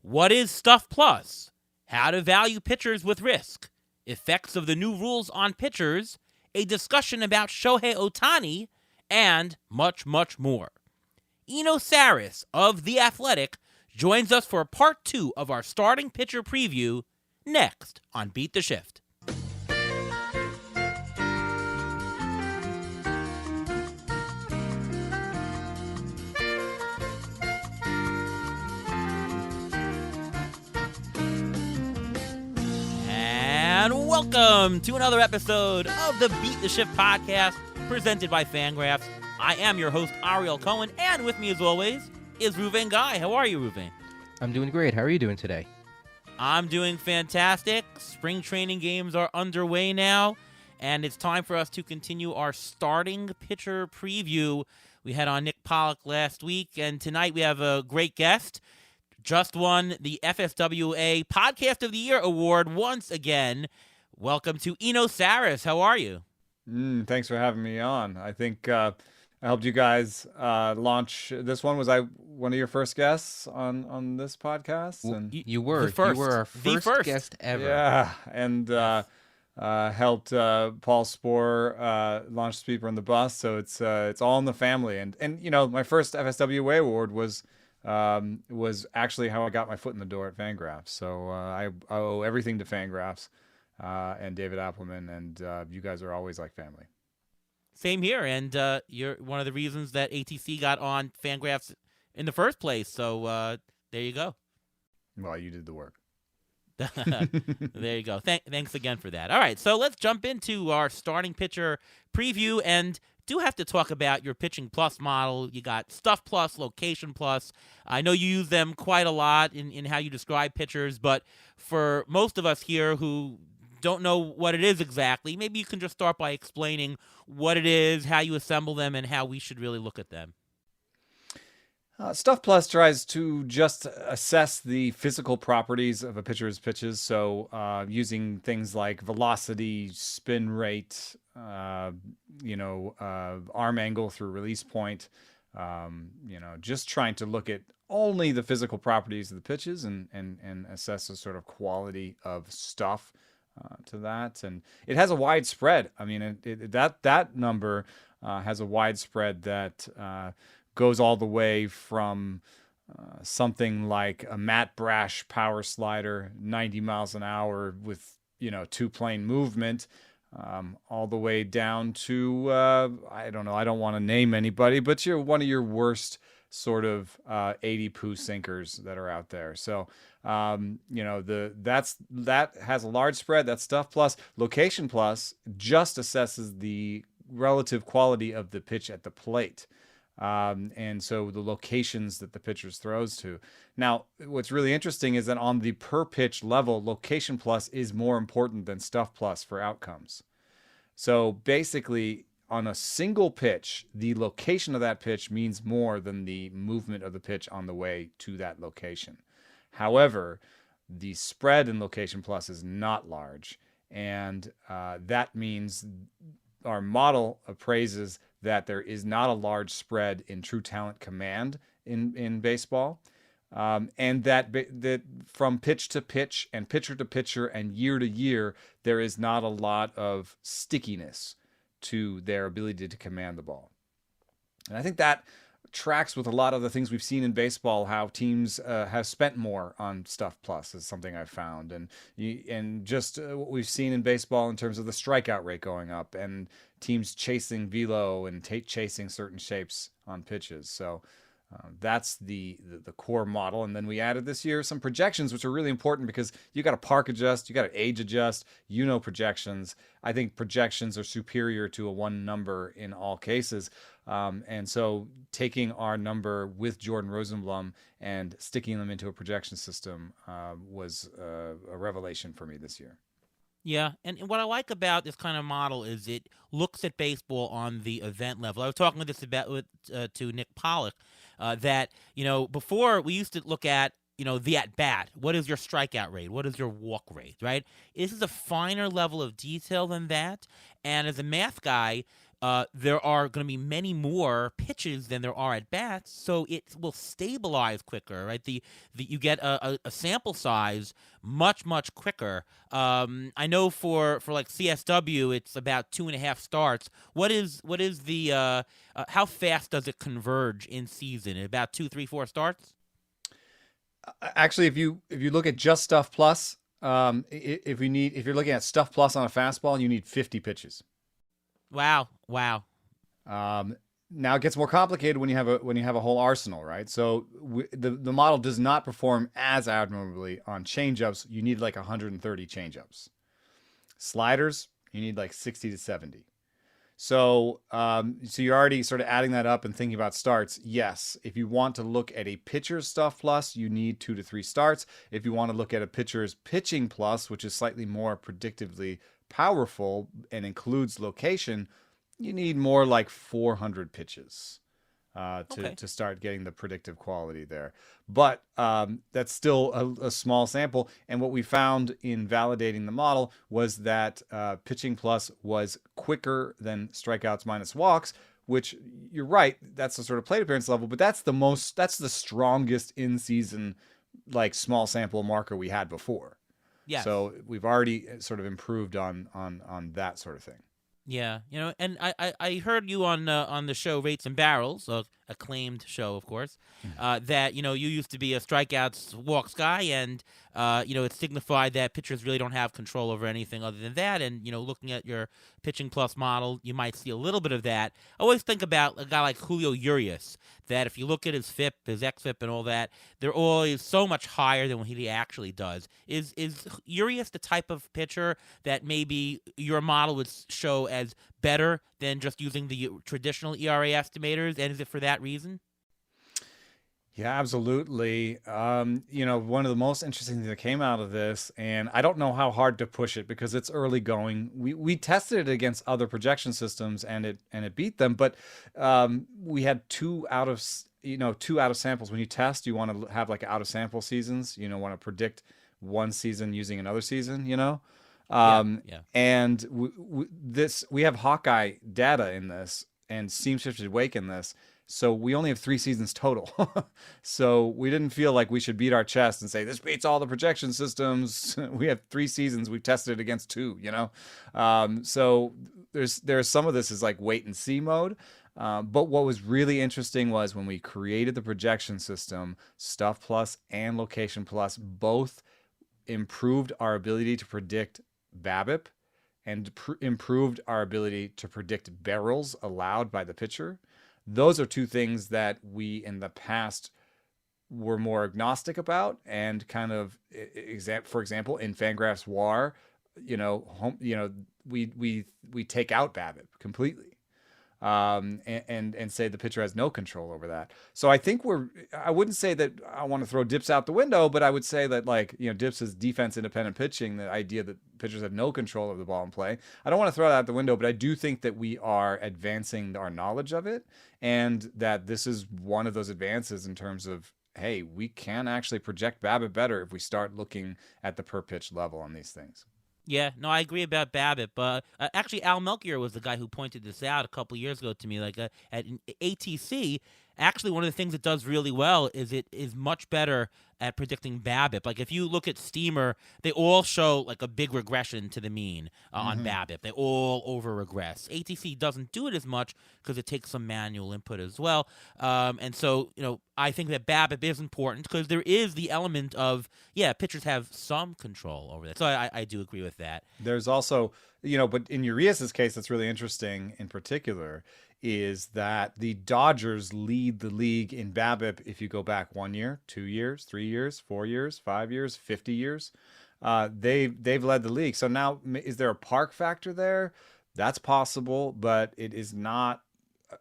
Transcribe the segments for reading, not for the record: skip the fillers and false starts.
What is Stuff Plus? How to value pitchers with risk. Effects of the new rules on pitchers. A discussion about Shohei Ohtani, and much, much more. Sarris of The Athletic joins us for part 2 of our starting pitcher preview next on Beat the Shift. And welcome to another episode of the Beat the Shift podcast presented by Fangraphs. I am your host, Ariel Cohen, and with me as always is Ruvain Guy. How are you, Ruvain? I'm doing great. How are you doing today? I'm doing fantastic. Spring training games are underway now, and it's time for us to continue our starting pitcher preview. We had on Nick Pollock last week, and tonight we have a great guest. Just won the FSWA Podcast of the Year award once again. Welcome to Sarris. How are you? Thanks for having me on. I think I helped you guys launch this one. Was I one of your first guets on this podcast? And you were. First. You were our first guest ever. Yeah, and helped Paul Spohr launch Speaker on the Bus. So it's all in the family. And my first FSWA award was actually how I got my foot in the door at Fangraphs. So I owe everything to Fangraphs and David Appelman, and you guys are always like family. Same here, and you're one of the reasons that ATC got on Fangraphs in the first place. So there you go. Well, you did the work. There you go. Thanks again for that. All right, so let's jump into our starting pitcher preview, and do have to talk about your Pitching Plus model. You got Stuff Plus, Location Plus. I know you use them quite a lot in how you describe pitchers, but for most of us here who don't know what it is exactly, maybe you can just start by explaining what it is, how you assemble them, and how we should really look at them. Stuff Plus tries to just assess the physical properties of a pitcher's pitches. So using things like velocity, spin rate, arm angle through release point, just trying to look at only the physical properties of the pitches and assess the sort of quality of stuff to that. And it has a wide spread. I mean, that number has a wide spread that goes all the way from something like a Matt Brash power slider, 90 miles an hour with, two plane movement, all the way down to, I don't know, I don't want to name anybody, but you're one of your worst sort of 80 poo sinkers that are out there. So, that has a large spread. That's Stuff Plus. Location Plus just assesses the relative quality of the pitch at the plate. And so the locations that the pitcher throws to. Now, what's really interesting is that on the per pitch level, Location Plus is more important than Stuff Plus for outcomes. So basically, on a single pitch, the location of that pitch means more than the movement of the pitch on the way to that location. However, the spread in Location Plus is not large, and that means our model appraises that there is not a large spread in true talent command in baseball, and that from pitch to pitch and pitcher to pitcher and year to year, there is not a lot of stickiness to their ability to command the ball. And I think that tracks with a lot of the things we've seen in baseball, how teams have spent more on Stuff Plus is something I've found. And just what we've seen in baseball in terms of the strikeout rate going up and teams chasing velo and chasing certain shapes on pitches. So that's the core model. And then we added this year some projections, which are really important because you got to park adjust, you got to age adjust, projections. I think projections are superior to a one number in all cases. And so taking our number with Jordan Rosenblum and sticking them into a projection system was a revelation for me this year. Yeah, and what I like about this kind of model is it looks at baseball on the event level. I was talking with this about to Nick Pollock that before we used to look at the at bat. What is your strikeout rate? What is your walk rate? Right. This is a finer level of detail than that. And as a math guy, there are going to be many more pitches than there are at bats, so it will stabilize quicker, right? You get a sample size much quicker. I know for like CSW, it's about 2.5 starts. What is the how fast does it converge in season? About 2, 3, 4 starts? Actually, if you look at just Stuff Plus, if you're looking at Stuff Plus on a fastball, you need 50 pitches. Wow. Now it gets more complicated when you have a whole arsenal, right? So the model does not perform as admirably on changeups. You need like 130 changeups. Sliders, you need like 60 to 70. So you're already sort of adding that up and thinking about starts. Yes, if you want to look at a pitcher's Stuff Plus, you need 2 to 3 starts. If you want to look at a pitcher's pitching plus, which is slightly more predictively powerful and includes location, you need more like 400 pitches to start getting the predictive quality there. But that's still a small sample. And what we found in validating the model was that pitching plus was quicker than strikeouts minus walks, which you're right, that's the sort of plate appearance level, but that's the strongest in season, like small sample marker we had before. Yeah. So we've already sort of improved on that sort of thing. Yeah, and I heard you on the show Rates and Barrels, acclaimed show, of course, that you used to be a strikeouts walks guy, and it signified that pitchers really don't have control over anything other than that. And looking at your pitching plus model, you might see a little bit of that. I always think about a guy like Julio Urias, that if you look at his FIP, his xFIP, and all that, they're always so much higher than what he actually does. Is Urias the type of pitcher that maybe your model would show as better than just using the traditional ERA estimators, and is it for that reason? Yeah, absolutely. One of the most interesting things that came out of this, and I don't know how hard to push it because it's early going. We tested it against other projection systems and it beat them, but we had two out of samples. When you test, you want to have like out of sample seasons. You want to predict one season using another season. And we have Hawkeye data in this and seam shifted wake in this. So we only have 3 seasons total. So we didn't feel like we should beat our chest and say, this beats all the projection systems. We have 3 seasons. We've tested it against 2, So there's some of this is like wait and see mode. But what was really interesting was when we created the projection system, Stuff Plus and Location Plus both improved our ability to predict BABIP and improved our ability to predict barrels allowed by the pitcher. Those are 2 things that we in the past were more agnostic about, and kind of, for example, in Fangraphs WAR, we take out BABIP completely, and say the pitcher has no control over that. So I think I wouldn't say that I want to throw DIPS out the window, but I would say that DIPS is defense independent pitching, the idea that pitchers have no control over the ball in play. I don't want to throw that out the window, but I do think that we are advancing our knowledge of it, and that this is one of those advances in terms of, hey, we can actually project BABIP better if we start looking at the per pitch level on these things. Yeah, no, I agree about BABIP. But actually, Al Melchior was the guy who pointed this out a couple years ago to me. Like at ATC, actually, one of the things it does really well is it is much better at predicting BABIP. Like if you look at Steamer, they all show like a big regression to the mean on BABIP. They all over regress. ATC doesn't do it as much because it takes some manual input as well. And so, I think that BABIP is important because there is the element of, pitchers have some control over that. So I do agree with that. There's also, but in Urias's case, that's really interesting in particular, is that the Dodgers lead the league in BABIP if you go back 1 year, 2 years, 3 years, 4 years, 5 years, 50 years. They've led the league. So now, is there a park factor there? That's possible, but it is not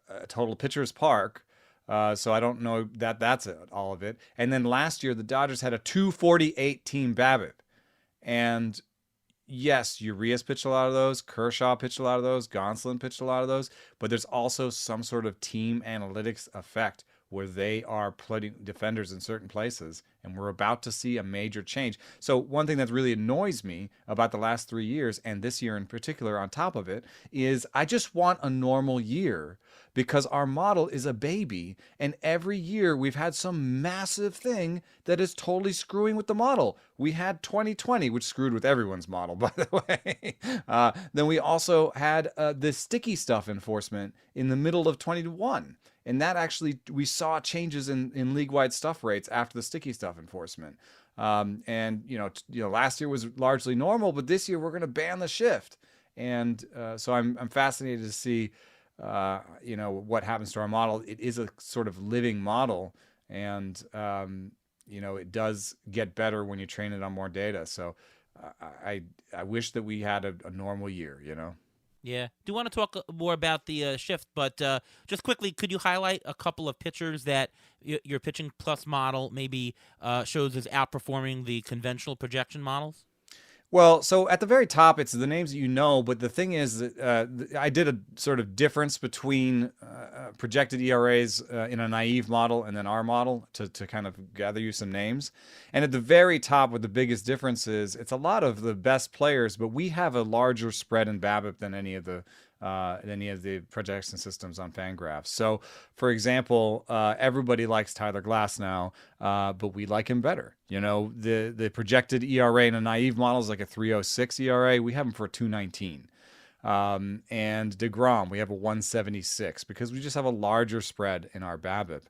a total pitcher's park. So I don't know that that's all of it. And then last year, the Dodgers had a 248 team BABIP. And yes, Urias pitched a lot of those, Kershaw pitched a lot of those, Gonsolin pitched a lot of those, but there's also some sort of team analytics effect where they are putting defenders in certain places And we're about to see a major change. So one thing that really annoys me about the last 3 years, and this year in particular on top of it, is I just want a normal year, because our model is a baby, and every year we've had some massive thing that is totally screwing with the model. We had 2020, which screwed with everyone's model, by the way. Then we also had the sticky stuff enforcement in the middle of 2021. And that actually, we saw changes in league-wide stuff rates after the sticky stuff enforcement. And last year was largely normal, but this year we're going to ban the shift. And so I'm fascinated to see what happens to our model. It is a sort of living model, and it does get better when you train it on more data. So I wish that we had a normal year. Yeah. Do want to talk more about the shift, but just quickly, could you highlight a couple of pitchers that your pitching plus model maybe shows as outperforming the conventional projection models? Well, so at the very top, it's the names that you know, but the thing is that I did a sort of difference between projected ERAs in a naive model and then our model to kind of gather you some names. And at the very top, what the biggest difference is, it's a lot of the best players, but we have a larger spread in BABIP than any of the projection systems on Fangraphs. So, for example, everybody likes Tyler Glass now, but we like him better. The projected ERA in a naive model is like a 3.06 ERA. We have him for a 2.19. And DeGrom, we have a 1.76 because we just have a larger spread in our BABIP.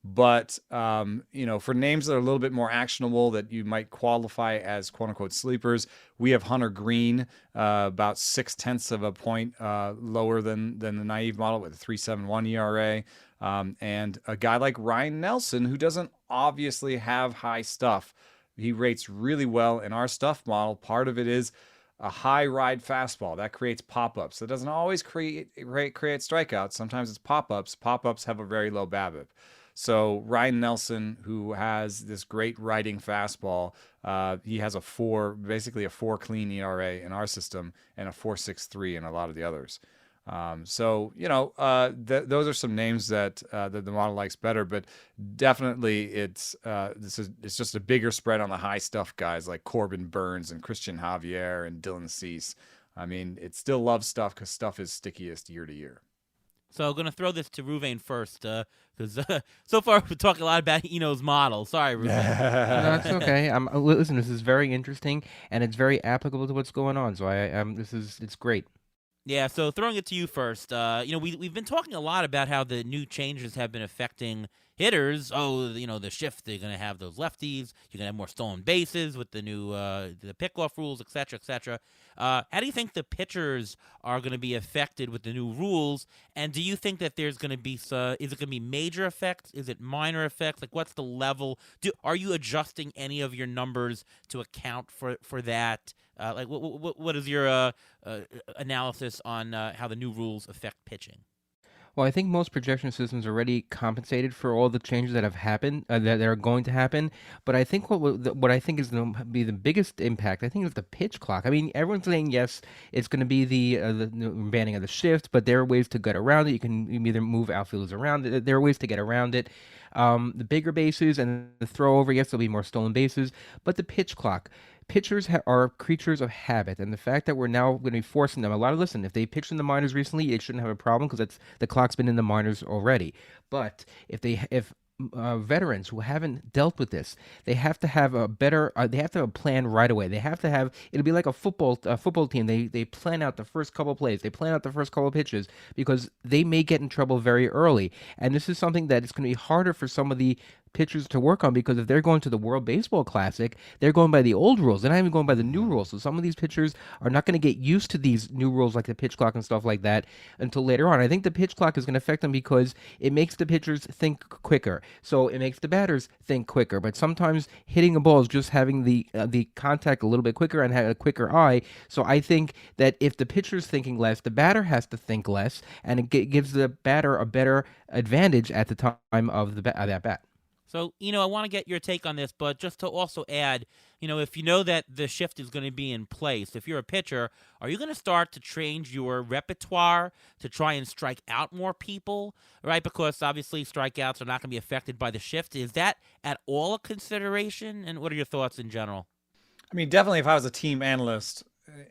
But, for names that are a little bit more actionable that you might qualify as quote unquote sleepers, we have Hunter Green, about 0.6 of a point lower than the naive model with a 3.71 ERA. And a guy like Ryan Nelson, who doesn't obviously have high stuff. He rates really well in our stuff model. Part of it is a high ride fastball that creates pop-ups. That doesn't always create strikeouts. Sometimes it's pop-ups. Pop-ups have a very low BABIP. So Ryan Nelson, who has this great riding fastball, he has basically a 4 clean ERA in our system and a 4.63 in a lot of the others. Those are some names that the model likes better, but definitely it's just a bigger spread on the high stuff guys like Corbin Burns and Christian Javier and Dylan Cease. I mean, it still loves stuff because stuff is stickiest year to year. So I'm going to throw this to Ruvain first, because so far we've talked a lot about Eno's model. Sorry, Ruvain. No, that's okay. Listen, this is very interesting, and it's very applicable to what's going on. So it's great. Yeah, so throwing it to you first, we've been talking a lot about how the new changes have been affecting hitters. Oh, the shift, they're going to have those lefties. You're going to have more stolen bases with the new the pickoff rules, et cetera, et cetera. How do you think the pitchers are going to be affected with the new rules? And do you think that there's going to be is it going to be major effects? Is it minor effects? Like, what's the level? Are you adjusting any of your numbers to account for that? What is your analysis on how the new rules affect pitching? Well, I think most projection systems already compensated for all the changes that have happened, that are going to happen. But I think what I think is going to be the biggest impact, I think, is the pitch clock. I mean, everyone's saying yes, it's going to be the banning of the shift, but there are ways to get around it. You can either move outfielders around it. There are ways to get around it. The bigger bases and the throw over, yes, there'll be more stolen bases, but the pitch clock. Pitchers are creatures of habit, and the fact that we're now going to be forcing them listen, if they pitched in the minors recently, they shouldn't have a problem because the clock's been in the minors already. But if veterans who haven't dealt with this, they have to have a better. They have to have a plan right away. They have to have. It'll be like a football team. They plan out the first couple plays. They plan out the first couple pitches because they may get in trouble very early. And this is something that it's going to be harder for some of the pitchers to work on, because if they're going to the World Baseball Classic, they're going by the old rules. They're not even going by the new rules. So some of these pitchers are not going to get used to these new rules like the pitch clock and stuff like that until later on. I think the pitch clock is going to affect them because it makes the pitchers think quicker. So it makes the batters think quicker. But sometimes hitting a ball is just having the contact a little bit quicker and have a quicker eye. So I think that if the pitcher's thinking less, the batter has to think less, and it gives the batter a better advantage at the time of that bat. So, I want to get your take on this, but just to also add, if you know that the shift is going to be in place, if you're a pitcher, are you going to start to change your repertoire to try and strike out more people, right? Because obviously strikeouts are not going to be affected by the shift. Is that at all a consideration? And what are your thoughts in general? I mean, definitely if I was a team analyst,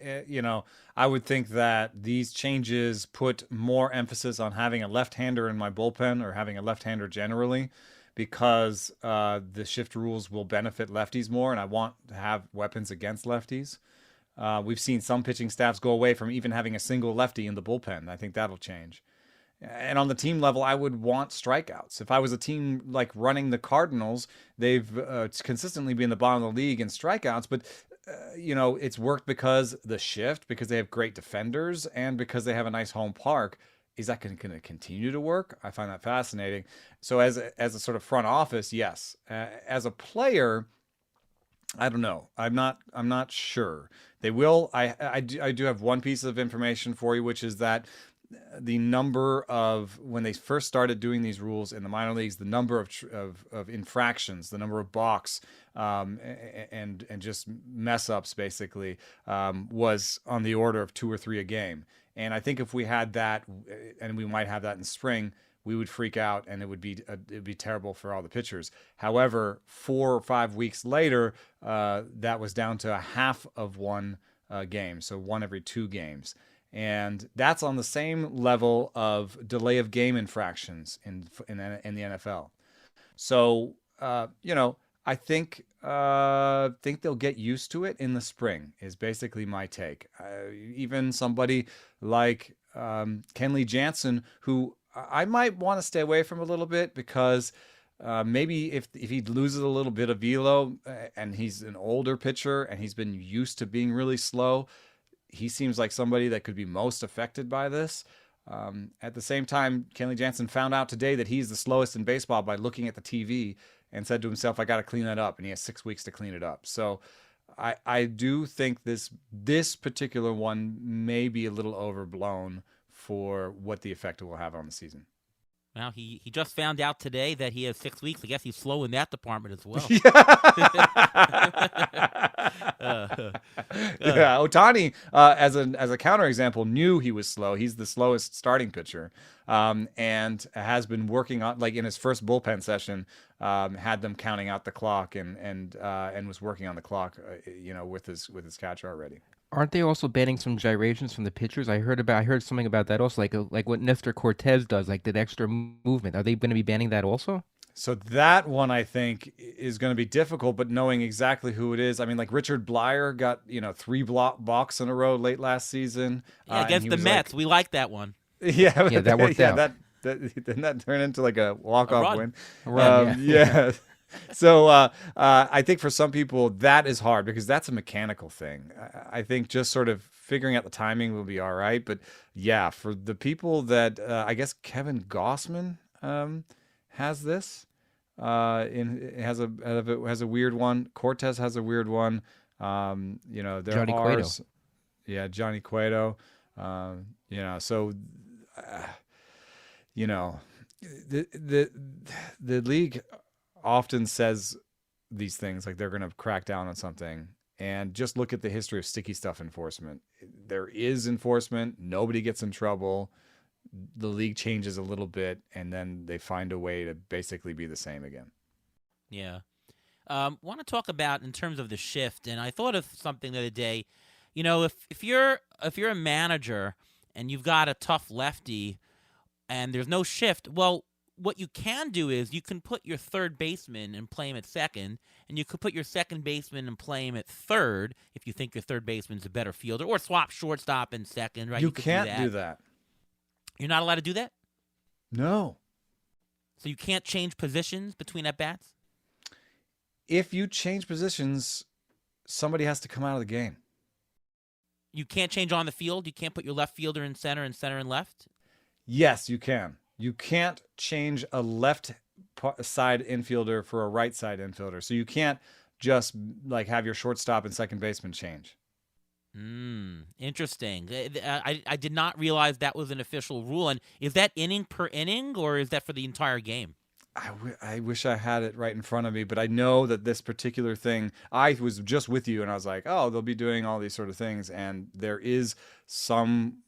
I would think that these changes put more emphasis on having a left-hander in my bullpen or having a left-hander generally, because the shift rules will benefit lefties more, and I want to have weapons against lefties. We've seen some pitching staffs go away from even having a single lefty in the bullpen. I think that'll change. And on the team level, I would want strikeouts. If I was a team like running the Cardinals, they've consistently been the bottom of the league in strikeouts, but it's worked because the shift, because they have great defenders, and because they have a nice home park. Is that going to continue to work? I find that fascinating. So as a sort of front office, yes. As a player, I don't know. I'm not sure. They will. I do have one piece of information for you, which is that the number of, when they first started doing these rules in the minor leagues, the number of infractions, the number of balks, and just mess ups basically, was on the order of 2 or 3 a game. And I think if we had that, and we might have that in spring, we would freak out, and it would be terrible for all the pitchers. However, 4 or 5 weeks later, that was down to a half of one game, so 1 every 2 games. And that's on the same level of delay of game infractions in the NFL. So, I think they'll get used to it in the spring, is basically my take. Even somebody like Kenley Jansen, who I might want to stay away from a little bit, because maybe if he loses a little bit of velo, and he's an older pitcher and he's been used to being really slow, he seems like somebody that could be most affected by this. At the same time, Kenley Jansen found out today that he's the slowest in baseball by looking at the TV, and said to himself, I got to clean that up. And he has 6 weeks to clean it up. So I do think this particular one may be a little overblown for what the effect it will have on the season. Well, he just found out today that he has 6 weeks. I guess he's slow in that department as well. Yeah, Ohtani, as a counterexample, knew he was slow. He's the slowest starting pitcher, and has been working on, like in his first bullpen session, had them counting out the clock and was working on the clock, with his catcher already. Aren't they also banning some gyrations from the pitchers? I heard something about that also, like what Nestor Cortez does, like that extra movement. Are they going to be banning that also? So that one, I think, is going to be difficult, but knowing exactly who it is. I mean, like Richard Blyer got 3 balks in a row late last season. Yeah, against the Mets. We like that one. Yeah, that worked out. Didn't that turn into like a walk-off win? A run, yeah. So I think for some people that is hard, because that's a mechanical thing. I think just sort of figuring out the timing will be all right. But yeah, for the people that I guess Kevin Gossman has this. Has a weird one. Cortez has a weird one. There Johnny are Cueto. Yeah, Johnny Cueto. So the league often says these things, like they're going to crack down on something, and just look at the history of sticky stuff enforcement. There is enforcement. Nobody gets in trouble. The league changes a little bit, and then they find a way to basically be the same again. Yeah. Want to talk about in terms of the shift, and I thought of something the other day. If you're a manager and you've got a tough lefty and there's no shift, well, what you can do is you can put your third baseman and play him at second, and you could put your second baseman and play him at third if you think your third baseman's a better fielder, or swap shortstop and second, right? You could can't do that. You're not allowed to do that? No. So you can't change positions between at-bats? If you change positions, somebody has to come out of the game. You can't change on the field? You can't put your left fielder in center and center and left? Yes, you can. You can't change a left side infielder for a right side infielder. So you can't just like have your shortstop and second baseman change. Interesting. I did not realize that was an official rule. And is that inning per inning, or is that for the entire game? I wish I had it right in front of me, but I know that this particular thing, I was just with you and I was like, oh, they'll be doing all these sort of things. And there is some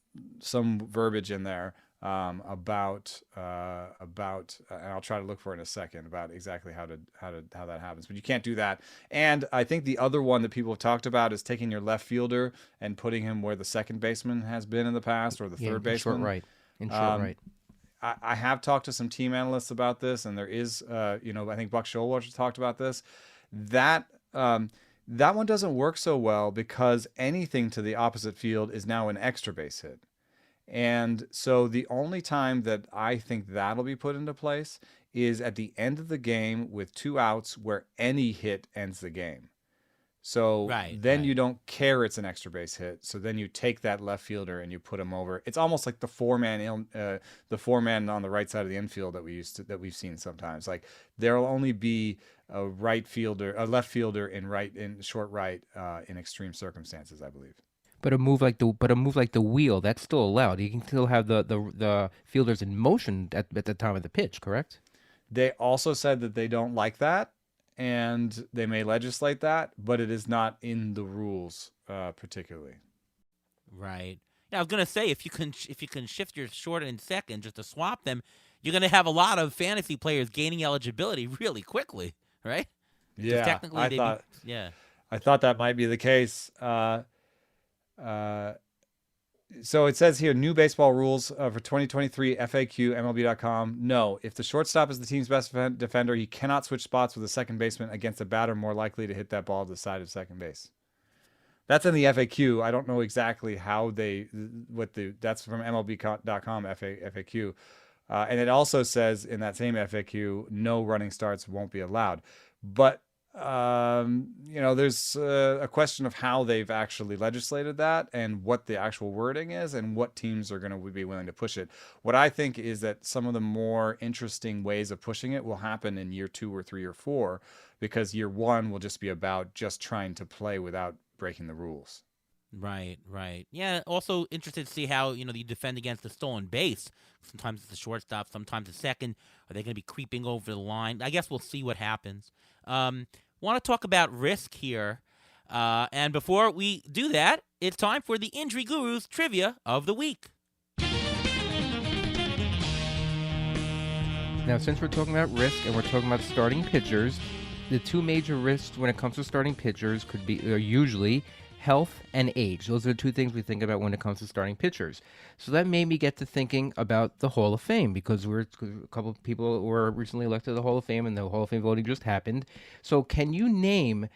verbiage in there about and I'll try to look for it in a second about exactly how that happens. But you can't do that. And I think the other one that people have talked about is taking your left fielder and putting him where the second baseman has been in the past, or the third baseman. In short right. I have talked to some team analysts about this, and there is, I think Buck Showalter talked about this. That one doesn't work so well because anything to the opposite field is now an extra base hit. And so the only time that I think that'll be put into place is at the end of the game with 2 outs where any hit ends the game. So then you don't care it's an extra base hit. So then you take that left fielder and you put him over. It's almost like the four man on the right side of the infield that we've seen sometimes. Like there'll only be a left fielder in short right in extreme circumstances, I believe. But a move like the wheel, that's still allowed. You can still have the fielders in motion at the time of the pitch, correct? They also said that they don't like that, and they may legislate that, but it is not in the rules particularly. Right. Yeah, I was gonna say if you can shift your short and second just to swap them, you're gonna have a lot of fantasy players gaining eligibility really quickly, right? Yeah, technically I thought that might be the case. So it says here, new baseball rules for 2023 FAQ, MLB.com. No, if the shortstop is the team's best defender, he cannot switch spots with a second baseman against a batter more likely to hit that ball to the side of second base. That's in the FAQ. I don't know exactly how that's from MLB.com FAQ. And it also says in that same FAQ, no running starts won't be allowed. But there's a question of how they've actually legislated that and what the actual wording is and what teams are going to be willing to push it. What I think is that some of the more interesting ways of pushing it will happen in year 2 or 3 or 4, because year 1 will just be about just trying to play without breaking the rules. Right. Yeah, also interested to see how, you defend against the stolen base. Sometimes it's the shortstop, sometimes the second. Are they going to be creeping over the line? I guess we'll see what happens. Want to talk about risk here. And before we do that, it's time for the Injury Gurus Trivia of the Week. Now, since we're talking about risk and we're talking about starting pitchers, the 2 major risks when it comes to starting pitchers are usually health and age. Those are the 2 things we think about when it comes to starting pitchers. So that made me get to thinking about the Hall of Fame, because a couple of people were recently elected to the Hall of Fame, and the Hall of Fame voting just happened. So can you name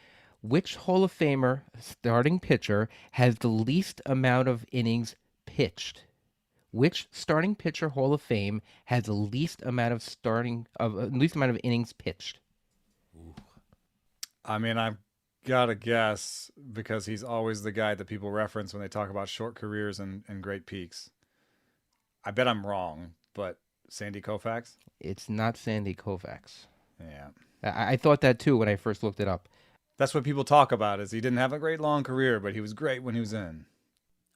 which Hall of Famer starting pitcher has the least amount of innings pitched? Which starting pitcher Hall of Fame has the least amount of innings pitched? I mean, I've got to guess, because he's always the guy that people reference when they talk about short careers and great peaks. I bet I'm wrong, but Sandy Koufax? It's not Sandy Koufax. Yeah. I thought that too when I first looked it up. That's what people talk about, is he didn't have a great long career, but he was great when he was in.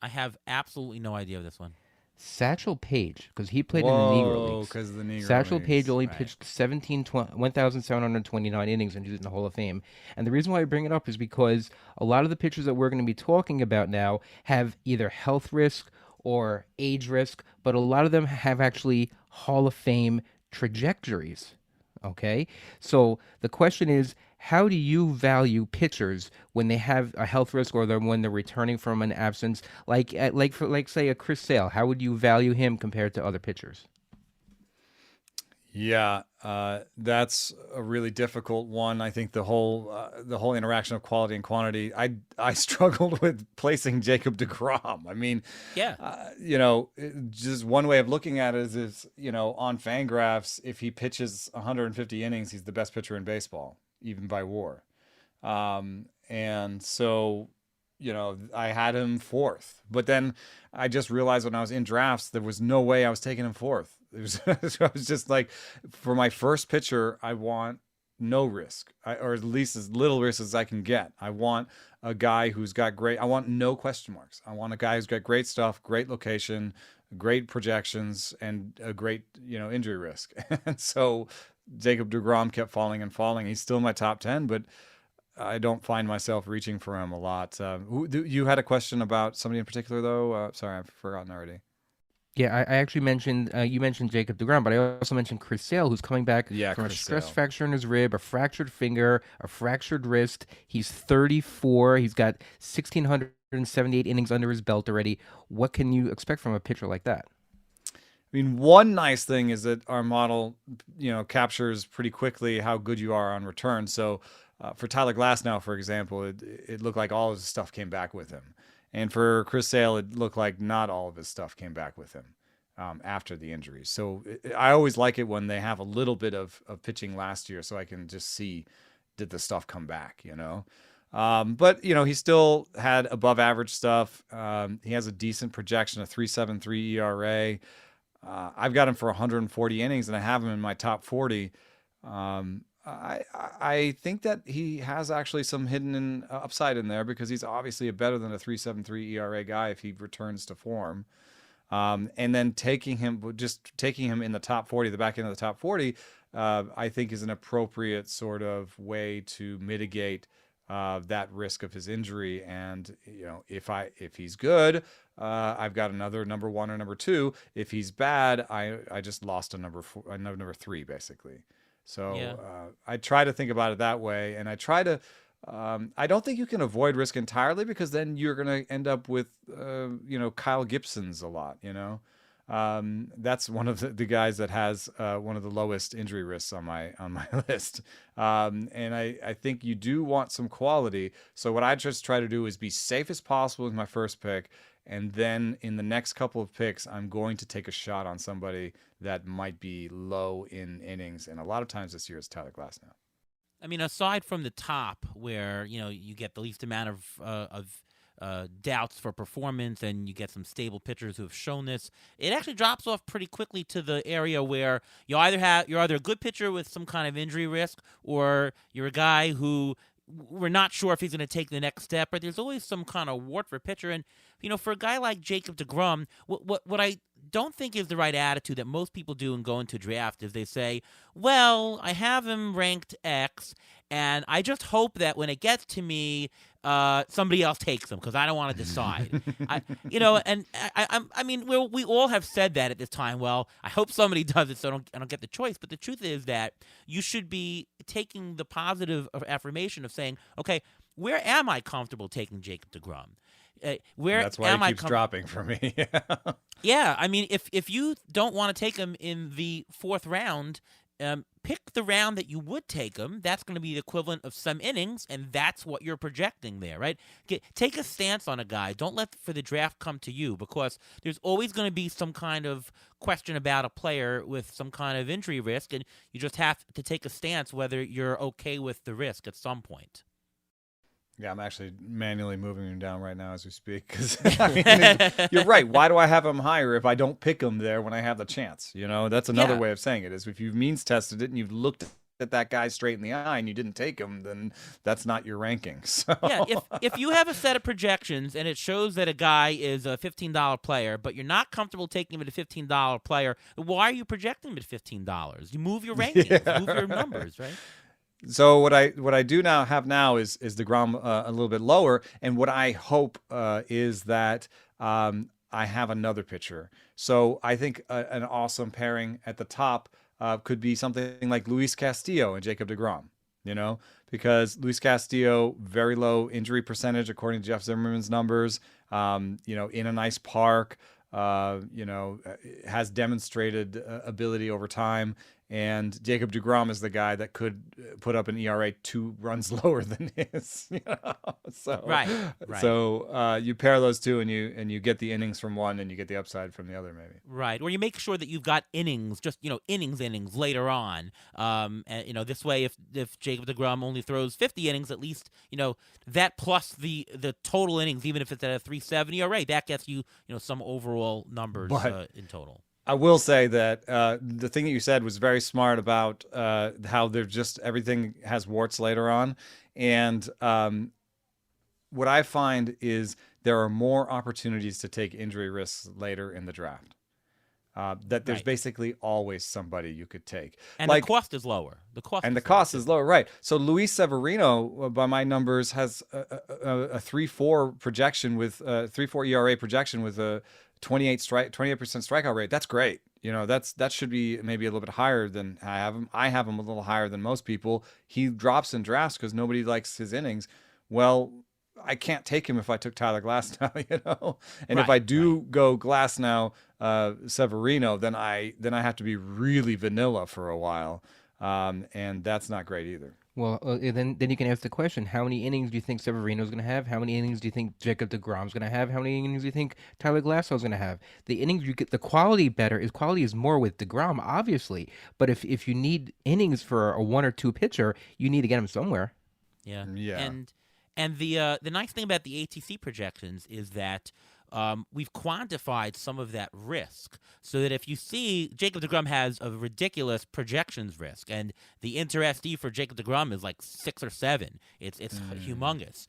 I have absolutely no idea of this one. Satchel Paige, because he played in the Negro Leagues. Because of the Negro Satchel Leagues. Paige only pitched 1,729 innings, and he's in the Hall of Fame. And the reason why I bring it up is because a lot of the pitchers that we're going to be talking about now have either health risk or age risk, but a lot of them have actually Hall of Fame trajectories. Okay? So the question is, how do you value pitchers when they have a health risk or when they're returning from an absence? Like say a Chris Sale, how would you value him compared to other pitchers? Yeah, that's a really difficult one. I think the whole interaction of quality and quantity. I struggled with placing Jacob deGrom. I mean, just one way of looking at it is on Fangraphs, if he pitches 150 innings, he's the best pitcher in baseball, even by WAR. And so, I had him 4th, but then I just realized when I was in drafts, there was no way I was taking him 4th. I was just like, for my first pitcher, I want no risk, or at least as little risk as I can get. I want a guy who's got I want no question marks. I want a guy who's got great stuff, great location, great projections, and a great, injury risk. And so Jacob deGrom kept falling and falling. He's still in my top 10, but I don't find myself reaching for him a lot. You had a question about somebody in particular, though? Sorry, I've forgotten already. Yeah, I actually mentioned you mentioned Jacob deGrom, but I also mentioned Chris Sale, who's coming back from a Chris stress Sale. fracture in his rib, a fractured finger, a fractured wrist. He's 34. He's got 1,678 innings under his belt already. What can you expect from a pitcher like that? I mean, one nice thing is that our model, captures pretty quickly how good you are on return. So for Tyler Glasnow, for example, it looked like all of his stuff came back with him. And for Chris Sale, it looked like not all of his stuff came back with him after the injury. So I always like it when they have a little bit of pitching last year so I can just see, did the stuff come back, But, he still had above average stuff. He has a decent projection, a 3.73 ERA. I've got him for 140 innings, and I have him in my top 40. I think that he has actually some hidden upside in there because he's obviously a better than a 3.73 ERA guy if he returns to form. And then taking him in the top 40, the back end of the top 40, I think is an appropriate sort of way to mitigate that risk of his injury. And if he's good, I've got another number 1 or number 2. If he's bad, I just lost a number 3 basically. So Yeah. I try to think about it that way, and I try to. I don't think you can avoid risk entirely because then you're going to end up with Kyle Gibson's a lot. That's one of the guys that has one of the lowest injury risks on my list. And I think you do want some quality. So what I just try to do is be safe as possible with my first pick. And then in the next couple of picks, I'm going to take a shot on somebody that might be low in innings. And a lot of times this year it's Tyler Glasnow. I mean, aside from the top, where you get the least amount of doubts for performance, and you get some stable pitchers who have shown this, it actually drops off pretty quickly to the area where you're either a good pitcher with some kind of injury risk, or you're a guy who we're not sure if he's going to take the next step. But there's always some kind of wart for a pitcher, and for a guy like Jacob deGrom, what I don't think is the right attitude that most people do and go into draft is they say, well, I have him ranked X, and I just hope that when it gets to me, somebody else takes him because I don't want to decide. I mean, we all have said that at this time. Well, I hope somebody does it so I don't get the choice. But the truth is that you should be taking the positive affirmation of saying, okay, where am I comfortable taking Jacob deGrom? That's why he keeps dropping for me. Yeah, I mean, if you don't want to take him in the 4th round, pick the round that you would take him. That's going to be the equivalent of some innings, and that's what you're projecting there, right? Take a stance on a guy. Don't let for the draft come to you, because there's always going to be some kind of question about a player with some kind of injury risk, and you just have to take a stance whether you're okay with the risk at some point. Yeah, I'm actually manually moving him down right now as we speak. Because you're right. Why do I have him higher if I don't pick him there when I have the chance? That's another way of saying it. Is if you've means tested it and you've looked at that guy straight in the eye and you didn't take him, then that's not your ranking. So. Yeah, if you have a set of projections and it shows that a guy is a $15 player, but you're not comfortable taking him at a $15 player, why are you projecting him at $15? You move your rankings, move your numbers, right? So what I do now is deGrom a little bit lower, and what I hope is that I have another pitcher. So I think an awesome pairing at the top could be something like Luis Castillo and Jacob deGrom. Because Luis Castillo, very low injury percentage according to Jeff Zimmerman's numbers. In a nice park. Has demonstrated ability over time. And Jacob deGrom is the guy that could put up an ERA 2 runs lower than his. So right. So you pair those two, and you get the innings from one, and you get the upside from the other, maybe. Right, or you make sure that you've got innings, just innings later on. And this way, if Jacob deGrom only throws 50 innings, at least that plus the total innings, even if it's at a 3.70 ERA, that gets you some overall numbers in total. I will say that the thing that you said was very smart about how they're just everything has warts later on. And what I find is there are more opportunities to take injury risks later in the draft. that there's Right. basically always somebody you could take. And the Like, cost is lower. and the Lower, cost is too. lower, right? So Luis Severino, by my numbers, has a 3.4 projection with 3.4 ERA projection with a 28% strikeout rate. That's great. That should be maybe a little bit higher than I have him. I have him a little higher than most people. He drops in drafts because nobody likes his innings. Well, I can't take him if I took Tyler Glass now. And if I Right. do go Glass now, Severino, then I have to be really vanilla for a while, and that's not great either. Well, then you can ask the question: how many innings do you think Severino's going to have? How many innings do you think Jacob deGrom's going to have? How many innings do you think Tyler Glassow's going to have? The innings you get, the quality is more with deGrom, obviously. But if you need innings for a 1 or 2 pitcher, you need to get him somewhere. Yeah. Yeah. And the nice thing about the ATC projections is that we've quantified some of that risk, so that if you see Jacob deGrom has a ridiculous projections risk, and the Inter-SD for Jacob deGrom is like 6 or 7. It's humongous.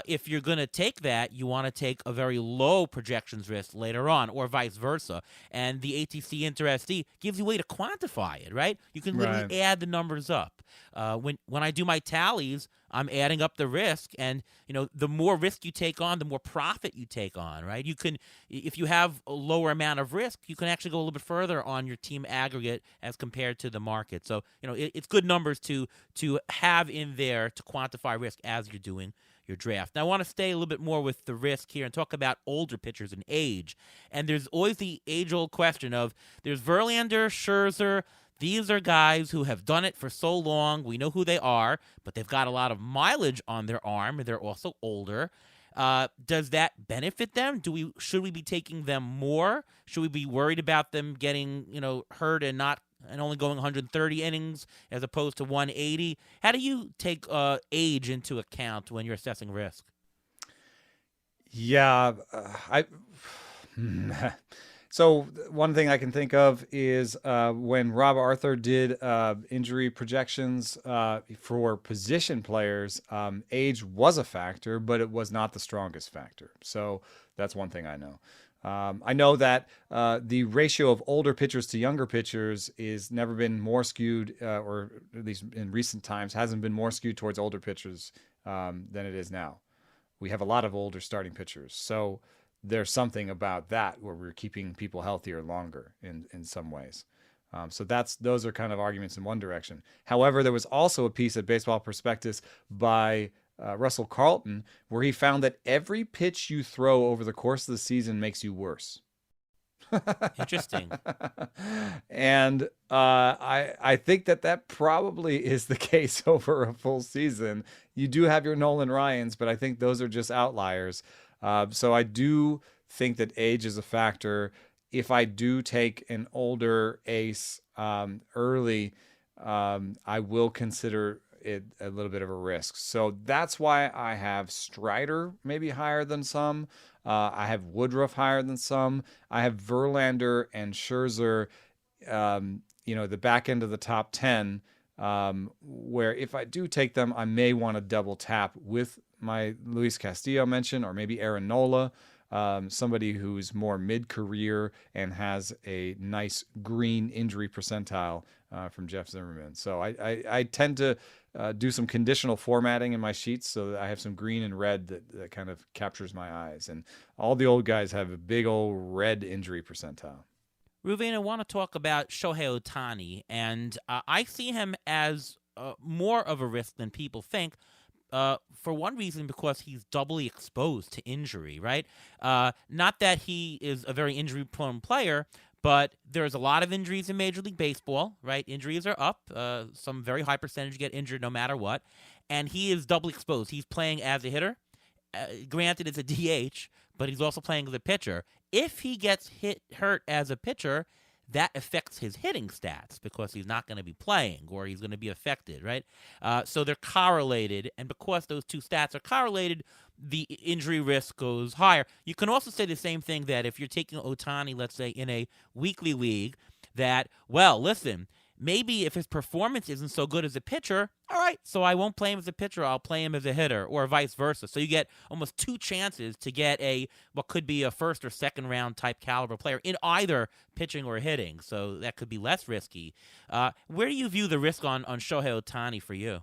If you're going to take that, you want to take a very low projections risk later on, or vice versa. And the ATC Inter-SD gives you a way to quantify it, right? You can literally Right. add the numbers up. When I do my tallies, I'm adding up the risk, and the more risk you take on, the more profit you take on, right? You can, if you have a lower amount of risk, you can actually go a little bit further on your team aggregate as compared to the market. So it's good numbers to have in there to quantify risk as you're doing your draft. Now, I want to stay a little bit more with the risk here and talk about older pitchers and age. And there's always the age-old question of, there's Verlander, Scherzer. These are guys who have done it for so long. We know who they are, but they've got a lot of mileage on their arm, and they're also older. Does that benefit them? Should we be taking them more? Should we be worried about them getting hurt and only going 130 innings as opposed to 180? How do you take age into account when you're assessing risk? Yeah, I. So one thing I can think of is when Rob Arthur did injury projections for position players, age was a factor, but it was not the strongest factor. So that's one thing I know. I know that the ratio of older pitchers to younger pitchers is never been more skewed, or at least in recent times, hasn't been more skewed towards older pitchers than it is now. We have a lot of older starting pitchers. So there's something about that where we're keeping people healthier longer in some ways. So those are kind of arguments in one direction. However, there was also a piece at Baseball Prospectus by Russell Carlton where he found that every pitch you throw over the course of the season makes you worse. Interesting. And I think that probably is the case over a full season. You do have your Nolan Ryans, but I think those are just outliers. So I do think that age is a factor. If I do take an older ace early, I will consider it a little bit of a risk. So that's why I have Strider maybe higher than some. I have Woodruff higher than some. I have Verlander and Scherzer, the back end of the top 10, where if I do take them, I may want to double tap with my Luis Castillo mention, or maybe Aaron Nola, somebody who's more mid-career and has a nice green injury percentile from Jeff Zimmerman. So I tend to do some conditional formatting in my sheets so that I have some green and red that kind of captures my eyes. And all the old guys have a big old red injury percentile. Ruvain, I want to talk about Shohei Ohtani, and I see him as more of a risk than people think. For one reason, because he's doubly exposed to injury, right? Not that he is a very injury-prone player, but there's a lot of injuries in Major League Baseball, right? Injuries are up. Some very high percentage get injured no matter what. And he is doubly exposed. He's playing as a hitter. Granted, it's a DH, but he's also playing as a pitcher. If he gets hurt as a pitcher, that affects his hitting stats because he's not going to be playing or he's going to be affected, right? So they're correlated, and because those two stats are correlated, the injury risk goes higher. You can also say the same thing that if you're taking Ohtani, let's say, in a weekly league, that, well, listen, maybe if his performance isn't so good as a pitcher, all right, so I won't play him as a pitcher, I'll play him as a hitter, or vice versa. So you get almost two chances to get what could be a first or second round type caliber player in either pitching or hitting. So that could be less risky. Where do you view the risk on Shohei Ohtani for you?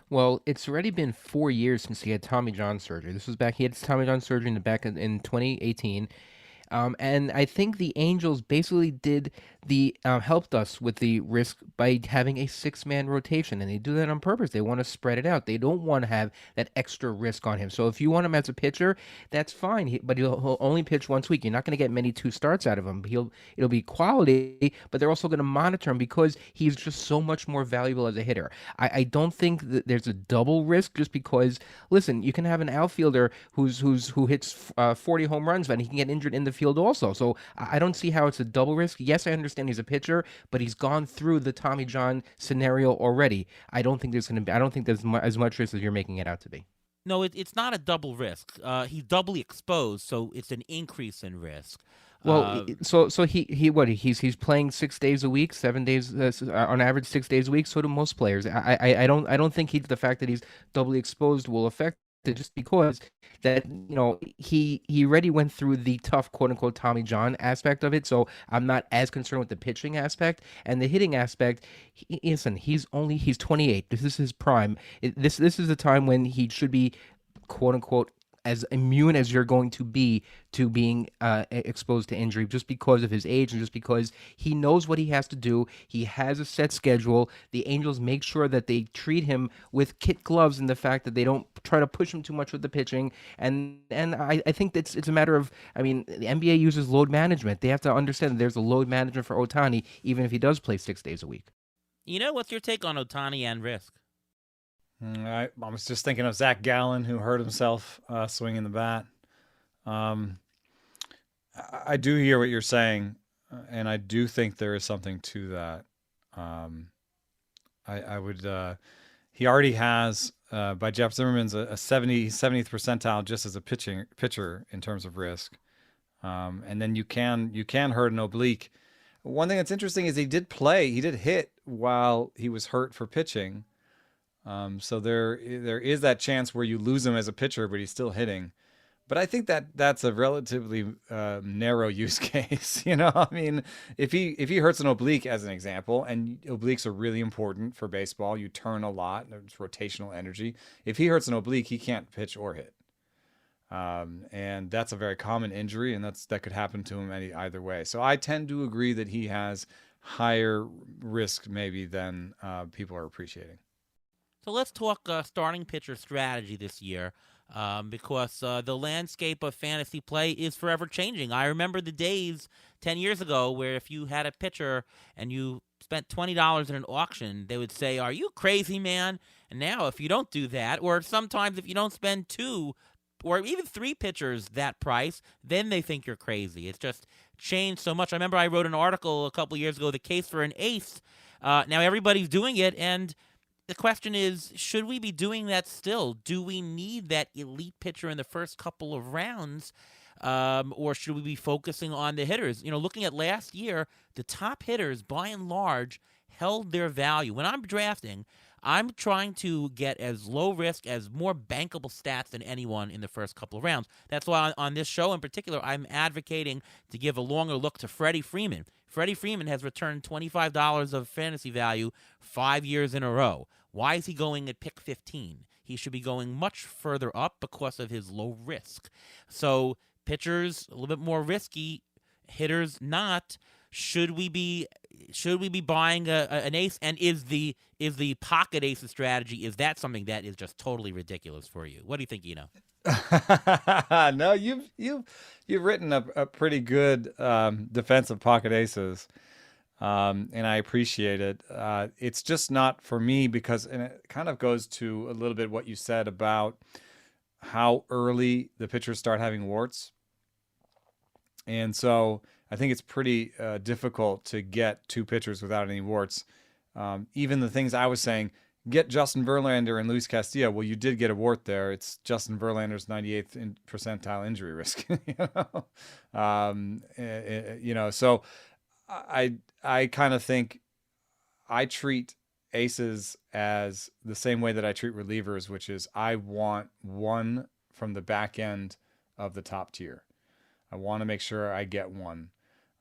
Well, it's already been 4 years since he had Tommy John surgery. This was back. He had Tommy John surgery in 2018. And I think the Angels basically did helped us with the risk by having a six-man rotation, and they do that on purpose. They want to spread it out. They don't want to have that extra risk on him. So if you want him as a pitcher, that's fine. But he'll only pitch once a week. You're not going to get many two starts out of him. It'll be quality, but they're also going to monitor him because he's just so much more valuable as a hitter. I don't think that there's a double risk just because. Listen, you can have an outfielder who hits 40 home runs, but he can get injured in the field also. So I don't see how it's a double risk. Yes, I understand he's a pitcher, but he's gone through the Tommy John scenario already. I don't think there's as much risk as you're making it out to be. No, it's not a double risk. He's doubly exposed, so it's an increase in risk. Well, so he's playing 6 days a week, 7 days on average, 6 days a week. So do most players. I don't think the fact that he's doubly exposed will affect it, just because that he already went through the tough quote unquote Tommy John aspect of it. So I'm not as concerned with the pitching aspect and the hitting aspect. Listen, he's 28. This is his prime. This is the time when he should be quote unquote as immune as you're going to be to being exposed to injury, just because of his age and just because he knows what he has to do. He has a set schedule. The Angels make sure that they treat him with kid gloves, and the fact that they don't try to push him too much with the pitching. And I think it's a matter of, the NBA uses load management. They have to understand that there's a load management for Ohtani, even if he does play 6 days a week. What's your take on Ohtani and risk? I was just thinking of Zach Gallen, who hurt himself swinging the bat. I do hear what you're saying, and I do think there is something to that. I would. He already has, by Jeff Zimmerman's, a 70th percentile just as a pitcher in terms of risk. And then you can hurt an oblique. One thing that's interesting is he did hit while he was hurt for pitching. So there is that chance where you lose him as a pitcher, but he's still hitting. But I think that's a relatively narrow use case. If he hurts an oblique, as an example, and obliques are really important for baseball, you turn a lot, it's rotational energy. If he hurts an oblique, he can't pitch or hit. And that's a very common injury, and that could happen to him either way. So I tend to agree that he has higher risk maybe than people are appreciating. So let's talk starting pitcher strategy this year, because the landscape of fantasy play is forever changing. I remember the days 10 years ago where if you had a pitcher and you spent $20 in an auction, they would say, "Are you crazy, man?" And now if you don't do that, or sometimes if you don't spend 2 or even 3 pitchers that price, then they think you're crazy. It's just changed so much. I remember I wrote an article a couple years ago, The Case for an Ace. Now everybody's doing it, and the question is, should we be doing that still? Do we need that elite pitcher in the first couple of rounds, or should we be focusing on the hitters? Looking at last year, the top hitters, by and large, held their value. When I'm drafting, I'm trying to get as low risk, as more bankable stats than anyone in the first couple of rounds. That's why on this show in particular, I'm advocating to give a longer look to Freddie Freeman. Freddie Freeman has returned $25 of fantasy value 5 years in a row. Why is he going at pick 15? He should be going much further up because of his low risk. So pitchers a little bit more risky, hitters not. Should we be buying an ace? And is the pocket aces strategy, is that something that is just totally ridiculous for you? What do you think, No, you've written a pretty good defense of pocket aces, and I appreciate it. It's just not for me because, and it kind of goes to a little bit what you said about how early the pitchers start having warts, and so I think it's pretty difficult to get 2 pitchers without any warts. Even the things I was saying, get Justin Verlander and Luis Castillo. Well, you did get a wart there. It's Justin Verlander's 98th percentile injury risk. So I kind of think I treat aces as the same way that I treat relievers, which is I want one from the back end of the top tier. I want to make sure I get one.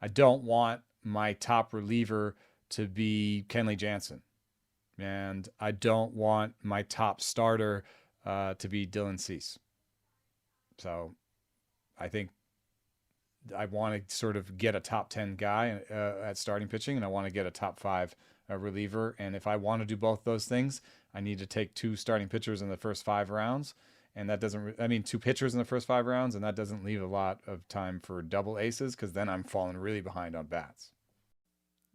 I don't want my top reliever to be Kenley Jansen. And I don't want my top starter to be Dylan Cease. So I think I want to sort of get a top 10 guy at starting pitching, and I want to get a top 5 reliever. And if I want to do both those things, I need to take 2 starting pitchers in the first 5 rounds. And that doesn't, 2 pitchers in the first 5 rounds, and that doesn't leave a lot of time for double aces, because then I'm falling really behind on bats.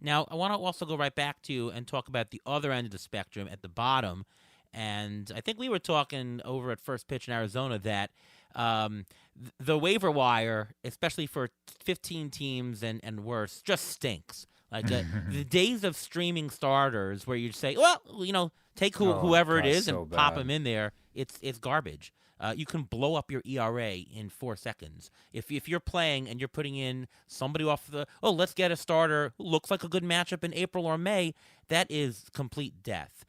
Now, I want to also go right back to and talk about the other end of the spectrum at the bottom. And I think we were talking over at First Pitch in Arizona that the waiver wire, especially for 15 teams and worse, just stinks. Like the days of streaming starters where you say, well, take whoever it is and pop them in there, it's garbage. You can blow up your ERA in 4 seconds. If you're playing and you're putting in somebody off let's get a starter who looks like a good matchup in April or May, that is complete death.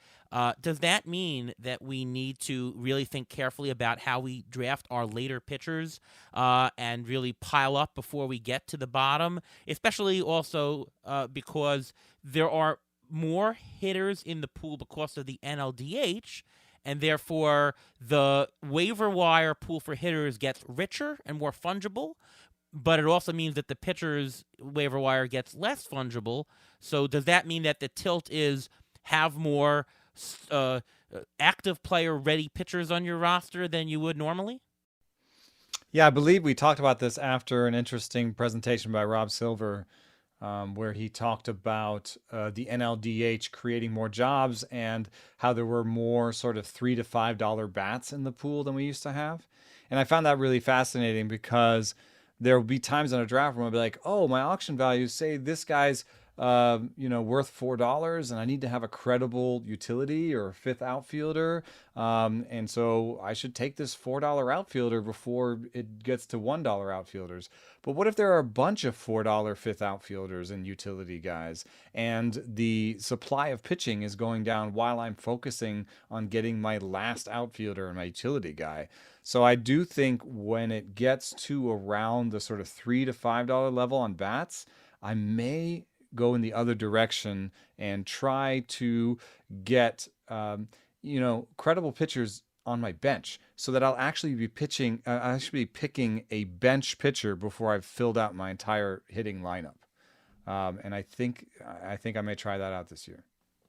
Does that mean that we need to really think carefully about how we draft our later pitchers and really pile up before we get to the bottom, especially also because there are more hitters in the pool because of the NLDH, and therefore the waiver wire pool for hitters gets richer and more fungible, but it also means that the pitchers' waiver wire gets less fungible. So does that mean that the tilt is have more active player-ready pitchers on your roster than you would normally? Yeah, I believe we talked about this after an interesting presentation by Rob Silver, where he talked about the NLDH creating more jobs and how there were more sort of $3 to $5 bats in the pool than we used to have. And I found that really fascinating, because there will be times in a draft where I'll be like, oh, my auction values say this guy's worth $4, and I need to have a credible utility or a 5th outfielder. And so I should take this $4 outfielder before it gets to $1 outfielders. But what if there are a bunch of $4 5th outfielders and utility guys, and the supply of pitching is going down while I'm focusing on getting my last outfielder and my utility guy? So I do think when it gets to around the sort of $3 to $5 level on bats, I may go in the other direction and try to get credible pitchers on my bench, so that I'll actually be picking a bench pitcher before I've filled out my entire hitting lineup. And I think I may try that out this year.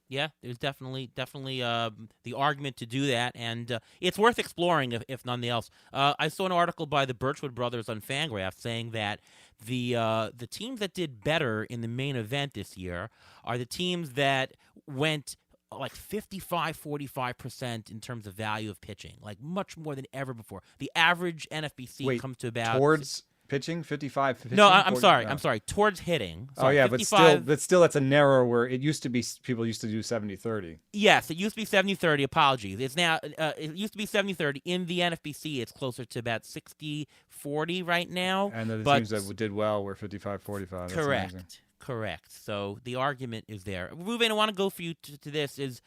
Yeah, there's definitely the argument to do that, and it's worth exploring if nothing else. I saw an article by the Birchwood brothers on Fangraphs saying that the teams that did better in the main event this year are the teams that went like 55-45% in terms of value of pitching, like much more than ever before. The average NFBC comes to about towards pitching 55. 15, no, I'm 40, sorry. no. I'm sorry. Towards hitting. Oh yeah, 55, but still, that's a narrow where it used to be. People used to do 70-30. Yes, it used to be 70-30. Apologies. It's now. It used to be 70-30 in the NFBC. It's closer to about 60-40 right now. And the teams that did well were 55-45. Correct. Correct. So the argument is there. Ruben, I want to go for you to this is,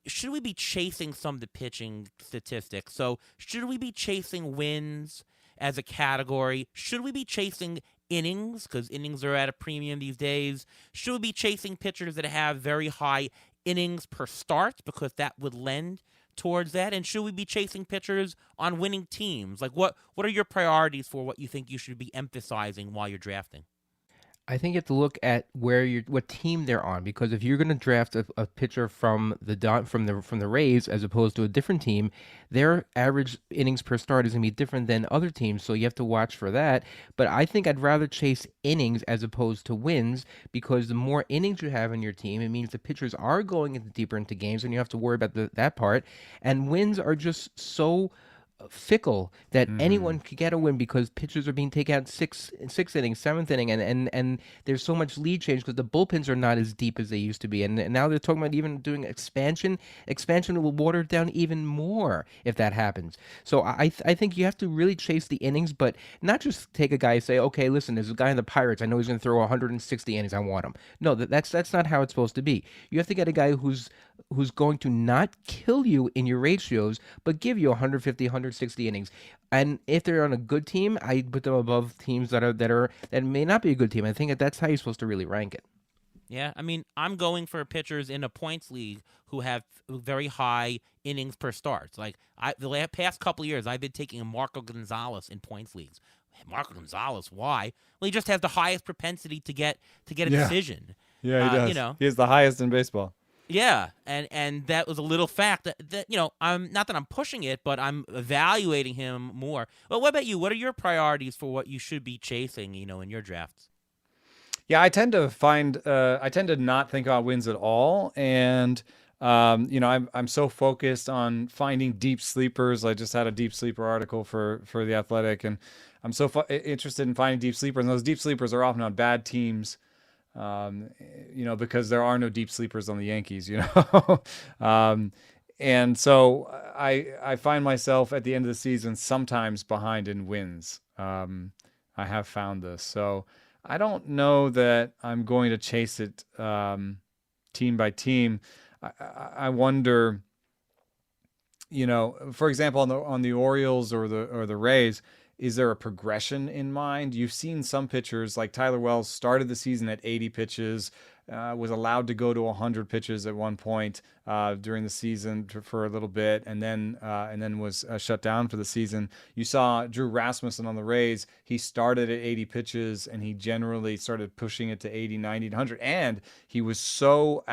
should we be chasing some of the pitching statistics? So should we be chasing wins as a category? Should we be chasing innings, because innings are at a premium these days? Should we be chasing pitchers that have very high innings per start, because that would lend towards that? And should we be chasing pitchers on winning teams? Like what are your priorities for what you think you should be emphasizing while you're drafting? I think you have to look at what team they're on, because if you're going to draft a pitcher from the Rays as opposed to a different team, their average innings per start is going to be different than other teams, so you have to watch for that. But I think I'd rather chase innings as opposed to wins, because the more innings you have in your team, it means the pitchers are going deeper into games, and you have to worry about that part. And wins are just so fickle that Mm-hmm. anyone could get a win because pitchers are being taken out sixth inning, seventh inning, and there's so much lead change because the bullpens are not as deep as they used to be, and now they're talking about even doing expansion. Expansion will water it down even more if that happens. So I think you have to really chase the innings, but not just take a guy and say, okay, listen, there's a guy in the Pirates. I know he's going to throw 160 innings. I want him. No, that's not how it's supposed to be. You have to get a guy who's going to not kill you in your ratios, but give you 150, 160 innings. And if they're on a good team, I put them above teams that may not be a good team. I think that's how you're supposed to really rank it. Yeah, I mean, I'm going for pitchers in a points league who have very high innings per start. Like past couple of years, I've been taking Marco Gonzalez in points leagues. Marco Gonzalez, why? Well, he just has the highest propensity to get a decision. Yeah, he does. You know, He is the highest in baseball. yeah, and that was a little fact that I'm not that I'm pushing it, but I'm evaluating him more. Well, what about you? What are your priorities for what you should be chasing? In your drafts. Yeah, I tend to not think about wins at all, and I'm so focused on finding deep sleepers. I just had a deep sleeper article for the Athletic, and I'm so interested in finding deep sleepers, and those deep sleepers are often on bad teams. Because there are no deep sleepers on the Yankees, and so I find myself at the end of the season sometimes behind in wins. I have found this, so I don't know that I'm going to chase it team by team. I wonder, for example, on the Orioles or the Rays. Is there a progression in mind? You've seen some pitchers like Tyler Wells started the season at 80 pitches, was allowed to go to 100 pitches at one point during the season for a little bit, and then was shut down for the season. You saw Drew Rasmussen on the Rays. He started at 80 pitches, and he generally started pushing it to 80, 90, 100. And he was so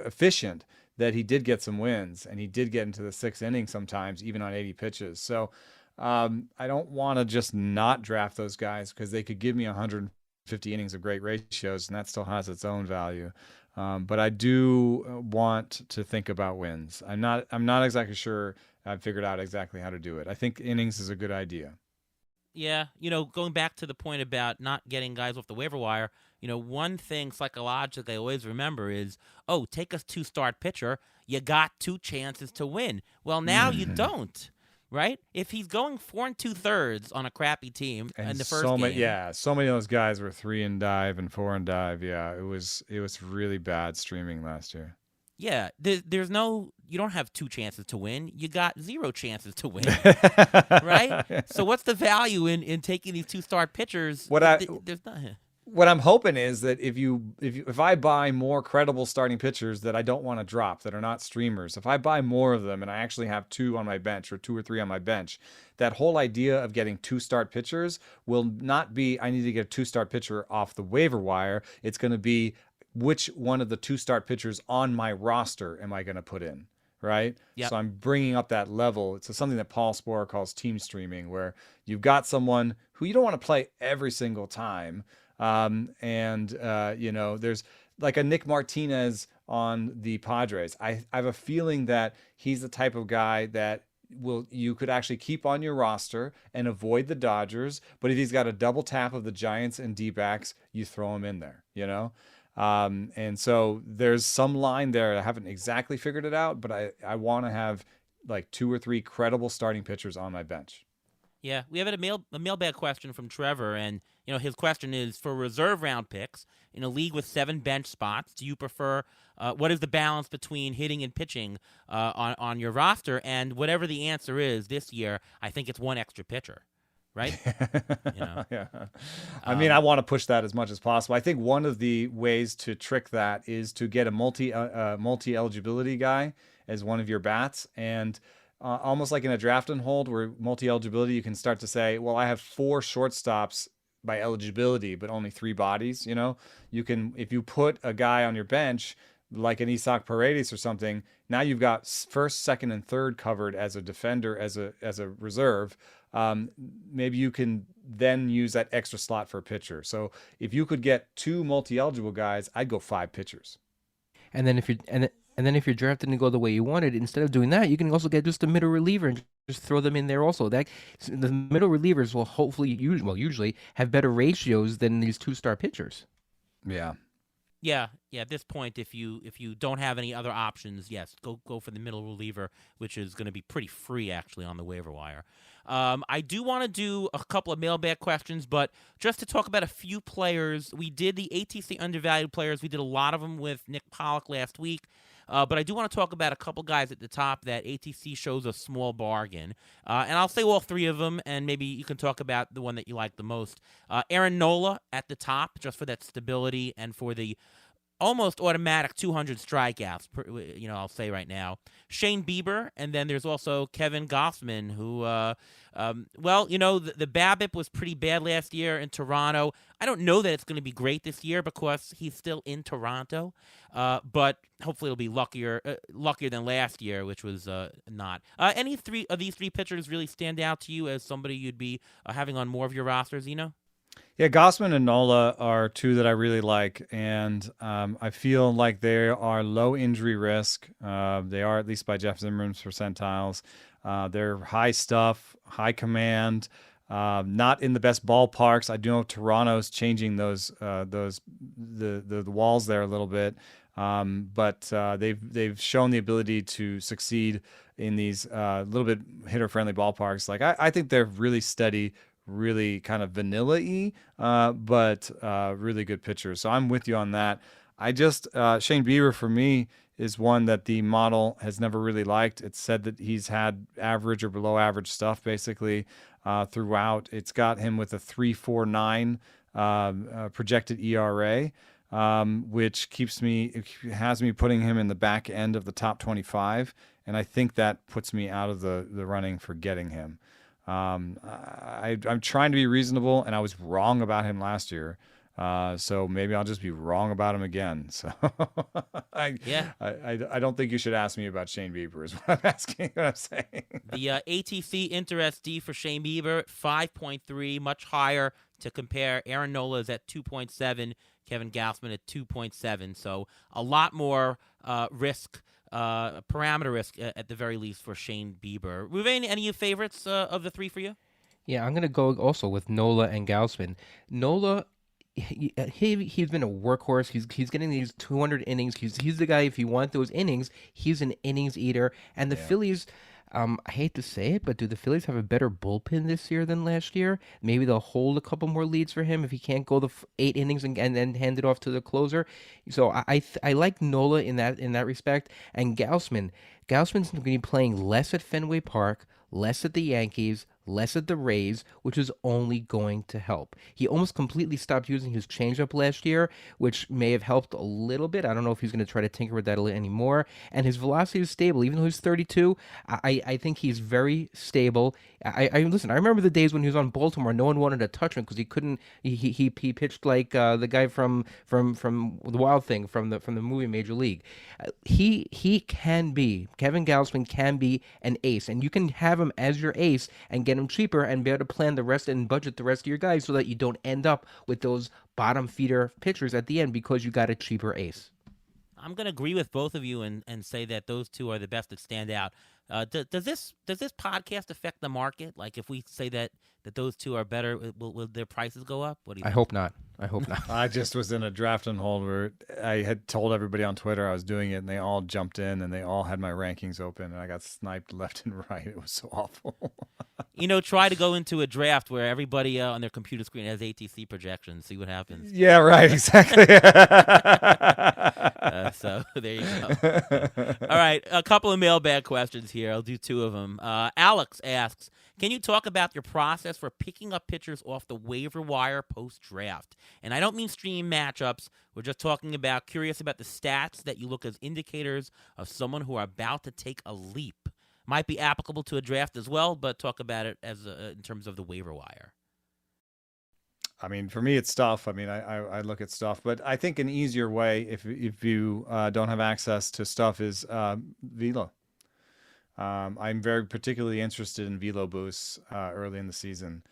efficient that he did get some wins, and he did get into the sixth inning sometimes, even on 80 pitches. So I don't want to just not draft those guys because they could give me 150 innings of great ratios, and that still has its own value. But I do want to think about wins. I'm not exactly sure I've figured out exactly how to do it. I think innings is a good idea. Yeah, going back to the point about not getting guys off the waiver wire, one thing psychologically I always remember is, take a 2-start pitcher, you got 2 chances to win. Well, now you don't, right? If he's going 4 2/3 on a crappy team in the first game. So many of those guys were 3 and dive and 4 and dive. Yeah, it was really bad streaming last year. Yeah, there's no, you don't have 2 chances to win. You got 0 chances to win, right? So what's the value in taking these 2-start pitchers? There's not. What I'm hoping is that if I buy more credible starting pitchers that I don't want to drop, that are not streamers, if I buy more of them and I actually have 2 on my bench or 2 or 3 on my bench, that whole idea of getting 2-start pitchers will not be, I need to get a 2-start pitcher off the waiver wire. It's going to be, which one of the 2-start pitchers on my roster am I going to put in? Right? Yep. So I'm bringing up that level. It's something that Paul Sporer calls team streaming, where you've got someone who you don't want to play every single time. There's like a Nick Martinez on the Padres. I have a feeling that he's the type of guy that you could actually keep on your roster and avoid the Dodgers. But if he's got a double tap of the Giants and D-backs, you throw him in there, and so there's some line there. I haven't exactly figured it out, but I want to have like 2 or 3 credible starting pitchers on my bench. Yeah, we have a mailbag question from Trevor, and his question is, for reserve round picks in a league with 7 bench spots, do you prefer? What is the balance between hitting and pitching on your roster? And whatever the answer is this year, I think it's 1 extra pitcher, right? Yeah. I mean, I want to push that as much as possible. I think one of the ways to trick that is to get a multi eligibility guy as one of your bats, and almost like in a draft and hold where multi-eligibility, you can start to say, well, I have 4 shortstops by eligibility, but only 3 bodies. You can, if you put a guy on your bench, like an Isaac Paredes or something, now you've got first, second, and third covered as a defender, as a reserve. Maybe you can then use that extra slot for a pitcher. So if you could get 2 multi-eligible guys, I'd go 5 pitchers. And then And then if you're drafted to go the way you wanted, instead of doing that, you can also get just a middle reliever and just throw them in there also. The middle relievers will hopefully, usually have better ratios than these two-star pitchers. Yeah. Yeah. At this point, if you don't have any other options, yes, go for the middle reliever, which is going to be pretty free actually on the waiver wire. I do want to do a couple of mailbag questions, but just to talk about a few players, we did the ATC undervalued players. We did a lot of them with Nick Pollock last week. But I do want to talk about a couple guys at the top that ATC shows a small bargain. And I'll say all three of them, and maybe you can talk about the one that you like the most. Aaron Nola at the top, just for that stability and for the almost automatic 200 strikeouts, I'll say right now. Shane Bieber, and then there's also Kevin Gossman, who, the BABIP was pretty bad last year in Toronto. I don't know that it's going to be great this year because he's still in Toronto, but hopefully it'll be luckier than last year, which was not. Any three of these three pitchers really stand out to you as somebody you'd be having on more of your rosters, Zeno? Yeah, Gossman and Nola are two that I really like, and I feel like they are low injury risk. They are, at least by Jeff Zimmerman's percentiles. They're high stuff, high command, not in the best ballparks. I do know Toronto's changing the walls there a little bit, but they've shown the ability to succeed in these little bit hitter friendly ballparks. Like I think they're really steady, really kind of vanilla-y, but really good pitchers. So I'm with you on that. I just, Shane Bieber for me is one that the model has never really liked. It's said that he's had average or below average stuff basically throughout. It's got him with a 3.49 projected ERA, which has me putting him in the back end of the top 25. And I think that puts me out of the running for getting him. I'm trying to be reasonable, and I was wrong about him last year. So maybe I'll just be wrong about him again. So I don't think you should ask me about Shane Bieber is what I'm saying. The ATC interest D for Shane Bieber, 5.3, much higher to compare. Aaron Nola is at 2.7, Kevin Gausman at 2.7. So a lot more risk. Parameter risk at the very least for Shane Bieber. Ruvain, any of your favorites of the three for you? Yeah, I'm going to go also with Nola and Gausman. Nola, he's been a workhorse. He's getting these 200 innings. He's the guy, if you want those innings, he's an innings eater. And the Phillies, I hate to say it, but do the Phillies have a better bullpen this year than last year? Maybe they'll hold a couple more leads for him if he can't go the 8 innings and then hand it off to the closer. So I like Nola in that respect. And Gausman's going to be playing less at Fenway Park, less at the Yankees, less at the Rays, which is only going to help. He almost completely stopped using his changeup last year, which may have helped a little bit. I don't know if he's going to try to tinker with that anymore. And his velocity is stable. Even though he's 32, I think he's very stable. Listen, I remember the days when he was on Baltimore, no one wanted to touch him because he couldn't. He pitched like the guy from the Wild Thing from the movie Major League. He can be, Kevin Gausman can be an ace, and you can have him as your ace and get him cheaper and be able to plan the rest and budget the rest of your guys so that you don't end up with those bottom feeder pitchers at the end because you got a cheaper ace. I'm going to agree with both of you and say that those two are the best that stand out. Does this podcast affect the market? Like if we say that those two are better, will their prices go up? What do you think? I hope not. I just was in a draft and hold where I had told everybody on Twitter I was doing it, and they all jumped in, and they all had my rankings open, and I got sniped left and right. It was so awful. Try to go into a draft where everybody on their computer screen has ATC projections. See what happens. Yeah, right. Exactly. So there you go. All right, a couple of mailbag questions here. I'll do two of them. Alex asks, can you talk about your process for picking up pitchers off the waiver wire post-draft? And I don't mean stream matchups. We're just talking about curious about the stats that you look as indicators of someone who are about to take a leap. Might be applicable to a draft as well, but talk about it as in terms of the waiver wire. I mean, for me, it's stuff. I mean, I look at stuff, but I think an easier way, if you don't have access to stuff, is Velo. I'm very particularly interested in Velo boosts early in the season.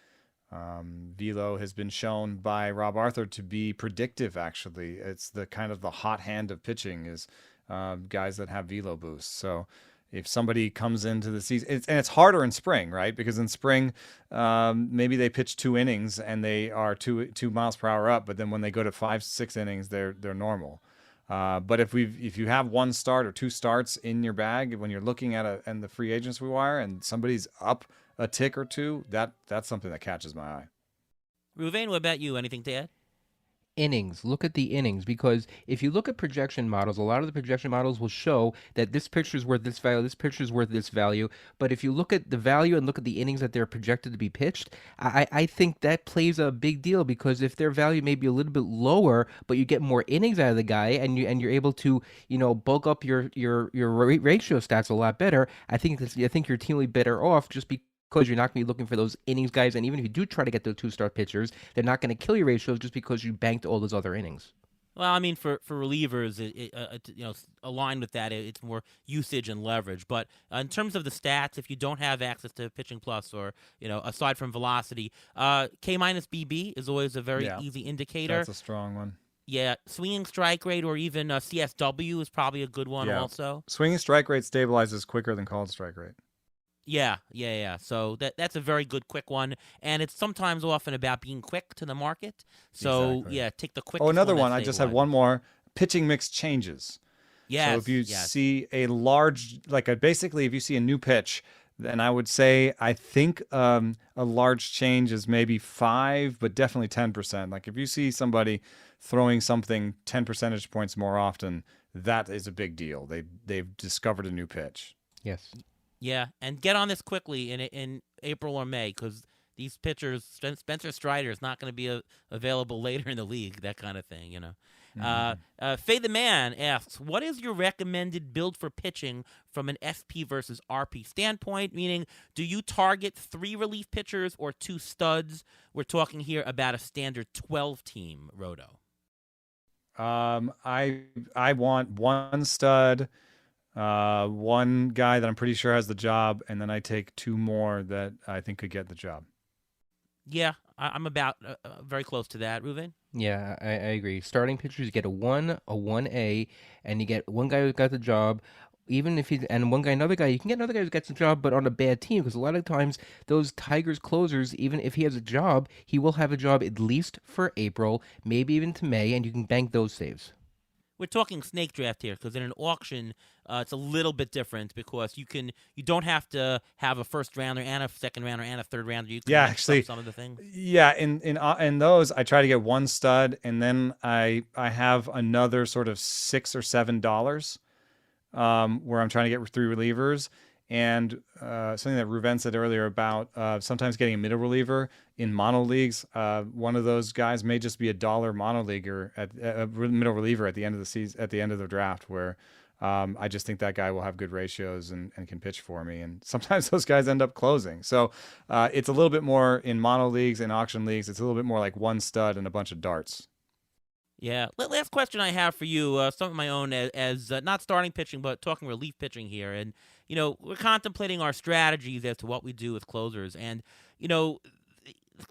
Velo has been shown by Rob Arthur to be predictive. Actually, it's the kind of the hot hand of pitching is guys that have velo boosts. So if somebody comes into the season, and it's harder in spring, right? Because in spring, maybe they pitch 2 innings and they are 2 miles per hour up, but then when they go to 5-6 innings, they're normal. But if you have 1 start or 2 starts in your bag when you're looking at and the free agents wire and somebody's up a tick or 2, that's something that catches my eye. Ruvain, what about you? Anything to add? Innings. Look at the innings, because if you look at projection models, a lot of the projection models will show that this pitcher is worth this value, this pitcher is worth this value. But if you look at the value and look at the innings that they're projected to be pitched, I think that plays a big deal, because if their value may be a little bit lower, but you get more innings out of the guy and you're able to bulk up your ratio stats a lot better, I think your team will be better off, just because you're not going to be looking for those innings guys. And even if you do try to get those 2-star pitchers, they're not going to kill your ratios just because you banked all those other innings. Well, I mean, for relievers, aligned with that, it's more usage and leverage. But in terms of the stats, if you don't have access to Pitching Plus or, aside from velocity, K minus BB is always a very easy indicator. That's a strong one. Yeah, swinging strike rate or even CSW is probably a good one also. Swinging strike rate stabilizes quicker than called strike rate. Yeah. So that's a very good quick one, and it's sometimes often about being quick to the market. So exactly. Take the quick. Oh, another one. I just had one more. Pitching mix changes. Yes. So if you see a large, basically, if you see a new pitch, then I would say I think a large change is maybe 5, but definitely 10%. Like if you see somebody throwing something 10 percentage points more often, that is a big deal. They've discovered a new pitch. Yes. Yeah, and get on this quickly in April or May, because these pitchers, Spencer Strider is not going to be available later in the league, that kind of thing, Mm-hmm. Faye the Man asks, what is your recommended build for pitching from an FP versus RP standpoint? Meaning, do you target 3 relief pitchers or 2 studs? We're talking here about a standard 12-team roto. I want 1 stud, 1 guy that I'm pretty sure has the job, and then I take 2 more that I think could get the job. Yeah, I'm about very close to that. Ruvain? Yeah, I agree. Starting pitchers, you get a 1, a 1A, and you get 1 guy who got the job. Even if another guy, you can get another guy who gets a job, but on a bad team, because a lot of times those Tigers closers, even if he has a job, he will have a job at least for April, maybe even to May, and you can bank those saves. We're talking snake draft here, because in an auction, it's a little bit different, because you don't have to have a first rounder and a second rounder and a third rounder. You can actually, some of the things. Yeah, in those, I try to get 1 stud, and then I have another sort of $6 or $7 where I'm trying to get 3 relievers. And something that Ruven said earlier about sometimes getting a middle reliever in mono leagues. One of those guys may just be $1 mono leaguer at a middle reliever at the end of the season, at the end of the draft, where I just think that guy will have good ratios and can pitch for me. And sometimes those guys end up closing. So it's a little bit more in mono leagues and auction leagues. It's a little bit more like 1 stud and a bunch of darts. Yeah. Last question I have for you, some of my own as not starting pitching, but talking relief pitching here. And, we're contemplating our strategies as to what we do with closers. And,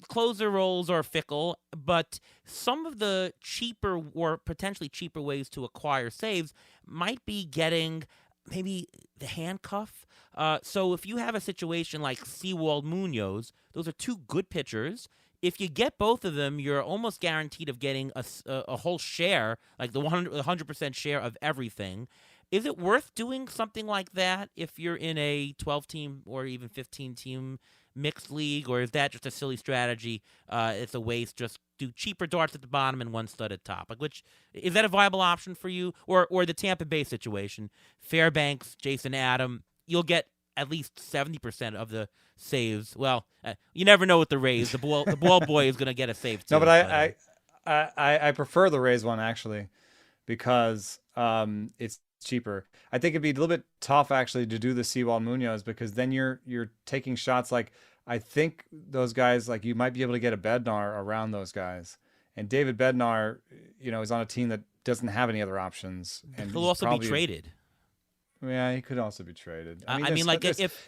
closer roles are fickle, but some of the cheaper or potentially cheaper ways to acquire saves might be getting maybe the handcuff. So if you have a situation like Sewald Munoz, those are 2 good pitchers. If you get both of them, you're almost guaranteed of getting a whole share, like the 100% share of everything. Is it worth doing something like that if you're in a 12-team or even 15-team mixed league, or is that just a silly strategy? It's a waste. Just do cheaper darts at the bottom and 1 stud at top. Which is that a viable option for you, or the Tampa Bay situation? Fairbanks, Jason Adam, you'll get at least 70% of the saves. Well, you never know with the Rays. The ball boy is going to get a save too. No, but I prefer the Rays one actually, because it's cheaper. I think it'd be a little bit tough actually to do the Sewald Munoz, because then you're taking shots. Like I think those guys, like you might be able to get a Bednar around those guys, and David Bednar, is on a team that doesn't have any other options, and he'll also be traded. Yeah, he could also be traded.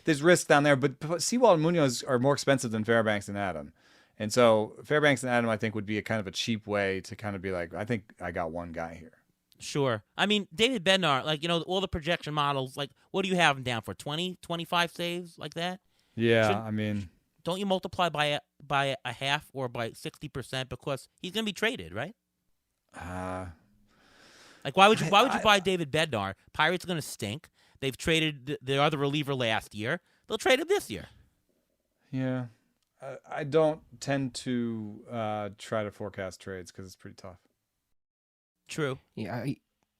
There's risk down there, but Sewald and Munoz are more expensive than Fairbanks and Adam. And so Fairbanks and Adam, I think, would be a kind of a cheap way to kind of be like, I think I got 1 guy here. Sure. I mean, David Bednar, like, all the projection models, like, what do you have him down for? 20, 25 saves, like that? Yeah, Should I mean, Don't you multiply by a half or by 60% because he's going to be traded, right? uh, Like, why would you I buy David Bednar? Pirates are going to stink. They've traded their other reliever last year. They'll trade him this year. yeah, I don't tend to try to forecast trades because it's pretty tough. True. Yeah,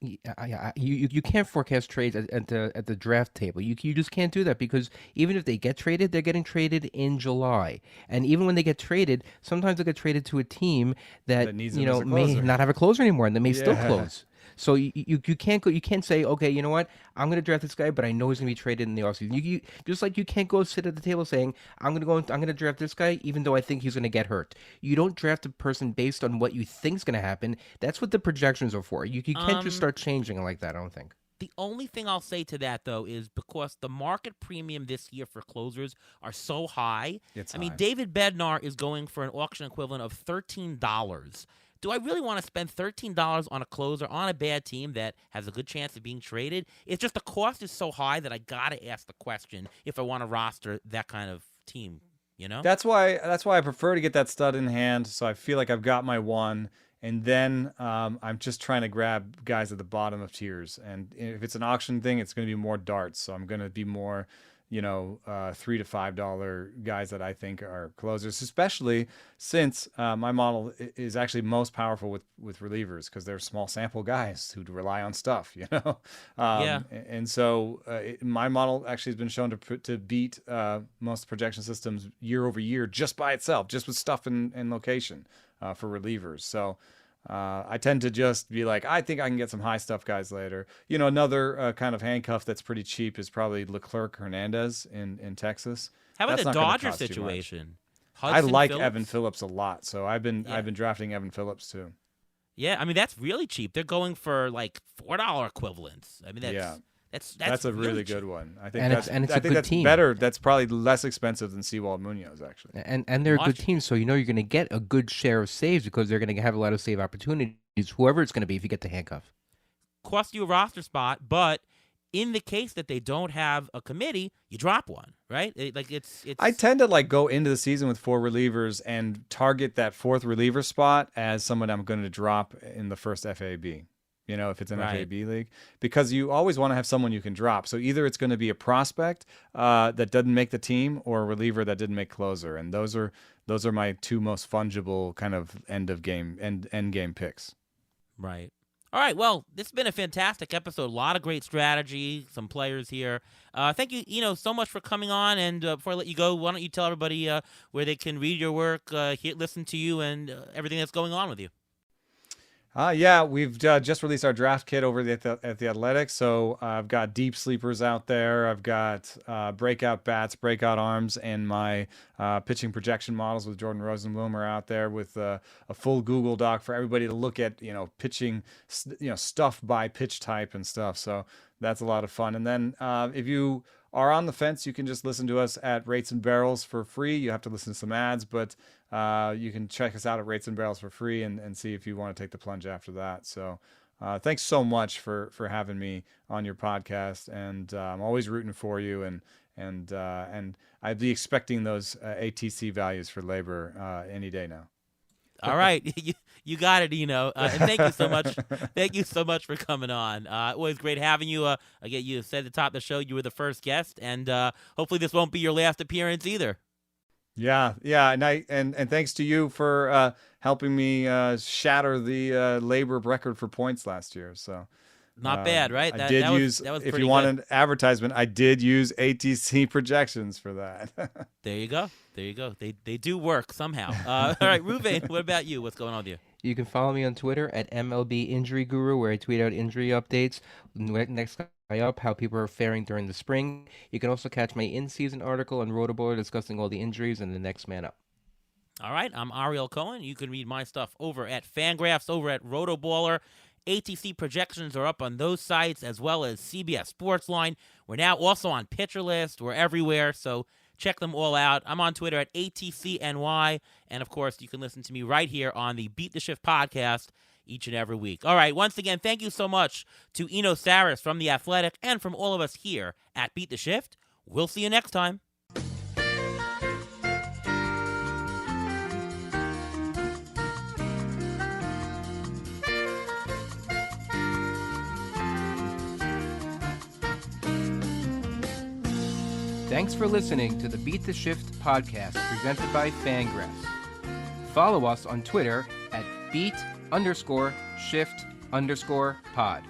you can't forecast trades at the draft table. You just can't do that because even if they get traded, they're getting traded in July, and even when they get traded, sometimes they get traded to a team that That needs him as a may closer. not have a closer anymore, and they may still Yeah. close. So you can't go. You can't say, okay, you know what? I'm going to draft this guy, but I know he's going to be traded in the offseason. You just like you can't go sit at the table saying, I'm going to draft this guy, even though I think he's going to get hurt. You don't draft a person based on what you think is going to happen. That's what the projections are for. You can't just start changing it like that. I don't think. The only thing I'll say to that, though, is because the market premium this year for closers are so high. It's I mean, high. David Bednar is going for an auction equivalent of $13. Do I really want to spend $13 on a closer on a bad team that has a good chance of being traded? It's just the cost is so high that I got to ask the question if I want to roster that kind of team, That's why I prefer to get that stud in hand. So I feel like I've got my one, and then I'm just trying to grab guys at the bottom of tiers. And if it's an auction thing, it's going to be more darts. So I'm going to be more, $3 to $5 guys that I think are closers, especially since my model is actually most powerful with relievers because they're small sample guys who rely on stuff, Yeah. And so my model actually has been shown to beat most projection systems year over year just by itself, just with stuff and location for relievers. So I tend to just be like, I think I can get some high stuff guys later. Another kind of handcuff that's pretty cheap is probably Leclerc Hernandez in Texas. How about That's the not gonna Dodger cost too much. situation? I Hudson like Phillips? Evan Phillips a lot, so I've been Yeah. drafting Evan Phillips too. Yeah, I mean that's really cheap. They're going for like $4 equivalents. I mean Yeah. that's a really cheap. good one. I think And that's it's I a think good that's team. better. That's probably less expensive than Sewald Munoz actually. And they're a good Much. team, so you're going to get a good share of saves because they're going to have a lot of save opportunities. Whoever it's going to be, if you get the handcuff. Cost you a roster spot, but in the case that they don't have a committee, you drop one, right? It's. I tend to go into the season with 4 relievers and target that 4th reliever spot as someone I'm going to drop in the first FAB. If it's an Right. FAB league, because you always want to have someone you can drop. So either it's going to be a prospect that doesn't make the team or a reliever that didn't make closer, and those are my 2 most fungible kind of end game picks. Right. All right. Well, this has been a fantastic episode. A lot of great strategy. Some players here. Thank you, so much for coming on. And before I let you go, why don't you tell everybody where they can read your work, listen to you, and everything that's going on with you. Yeah, we've just released our draft kit over at the Athletics. So I've got deep sleepers out there. I've got breakout bats, breakout arms, and my pitching projection models with Jordan Rosenblum are out there with a full Google Doc for everybody to look at, pitching, stuff by pitch type and stuff. So that's a lot of fun. And then if you are on the fence, you can just listen to us at Rates and Barrels for free. You have to listen to some ads, but you can check us out at Rates and Barrels for free and see if you want to take the plunge after that. So thanks so much for having me on your podcast, and I'm always rooting for you, and I'd be expecting those ATC values for labor any day now. All right. You got it, and thank you so much. Thank you so much for coming on. Always great having you. Again, you said at the top of the show you were the first guest, and hopefully this won't be your last appearance either. Yeah, and thanks to you for helping me shatter the labor record for points last year. So Not bad, right? I did use. That was if pretty you want good. an advertisement, I did use ATC projections for that. There you go. They do work somehow. All right, Ruvain, what about you? What's going on with you? You can follow me on Twitter at MLB Injury Guru, where I tweet out injury updates. Next guy up, how people are faring during the spring. You can also catch my in-season article on Rotoballer discussing all the injuries and the next man up. All right, I'm Ariel Cohen. You can read my stuff over at Fangraphs, over at Rotoballer. ATC projections are up on those sites, as well as CBS Sportsline. We're now also on Pitcher List. We're everywhere, so check them all out. I'm on Twitter at ATCNY, and of course, you can listen to me right here on the Beat the Shift podcast. each and every week. All right, once again, thank you so much to Eno Sarris from The Athletic and from all of us here at Beat the Shift. We'll see you next time. Thanks for listening to the Beat the Shift podcast presented by Fangraphs. Follow us on Twitter at beat_shift_pod.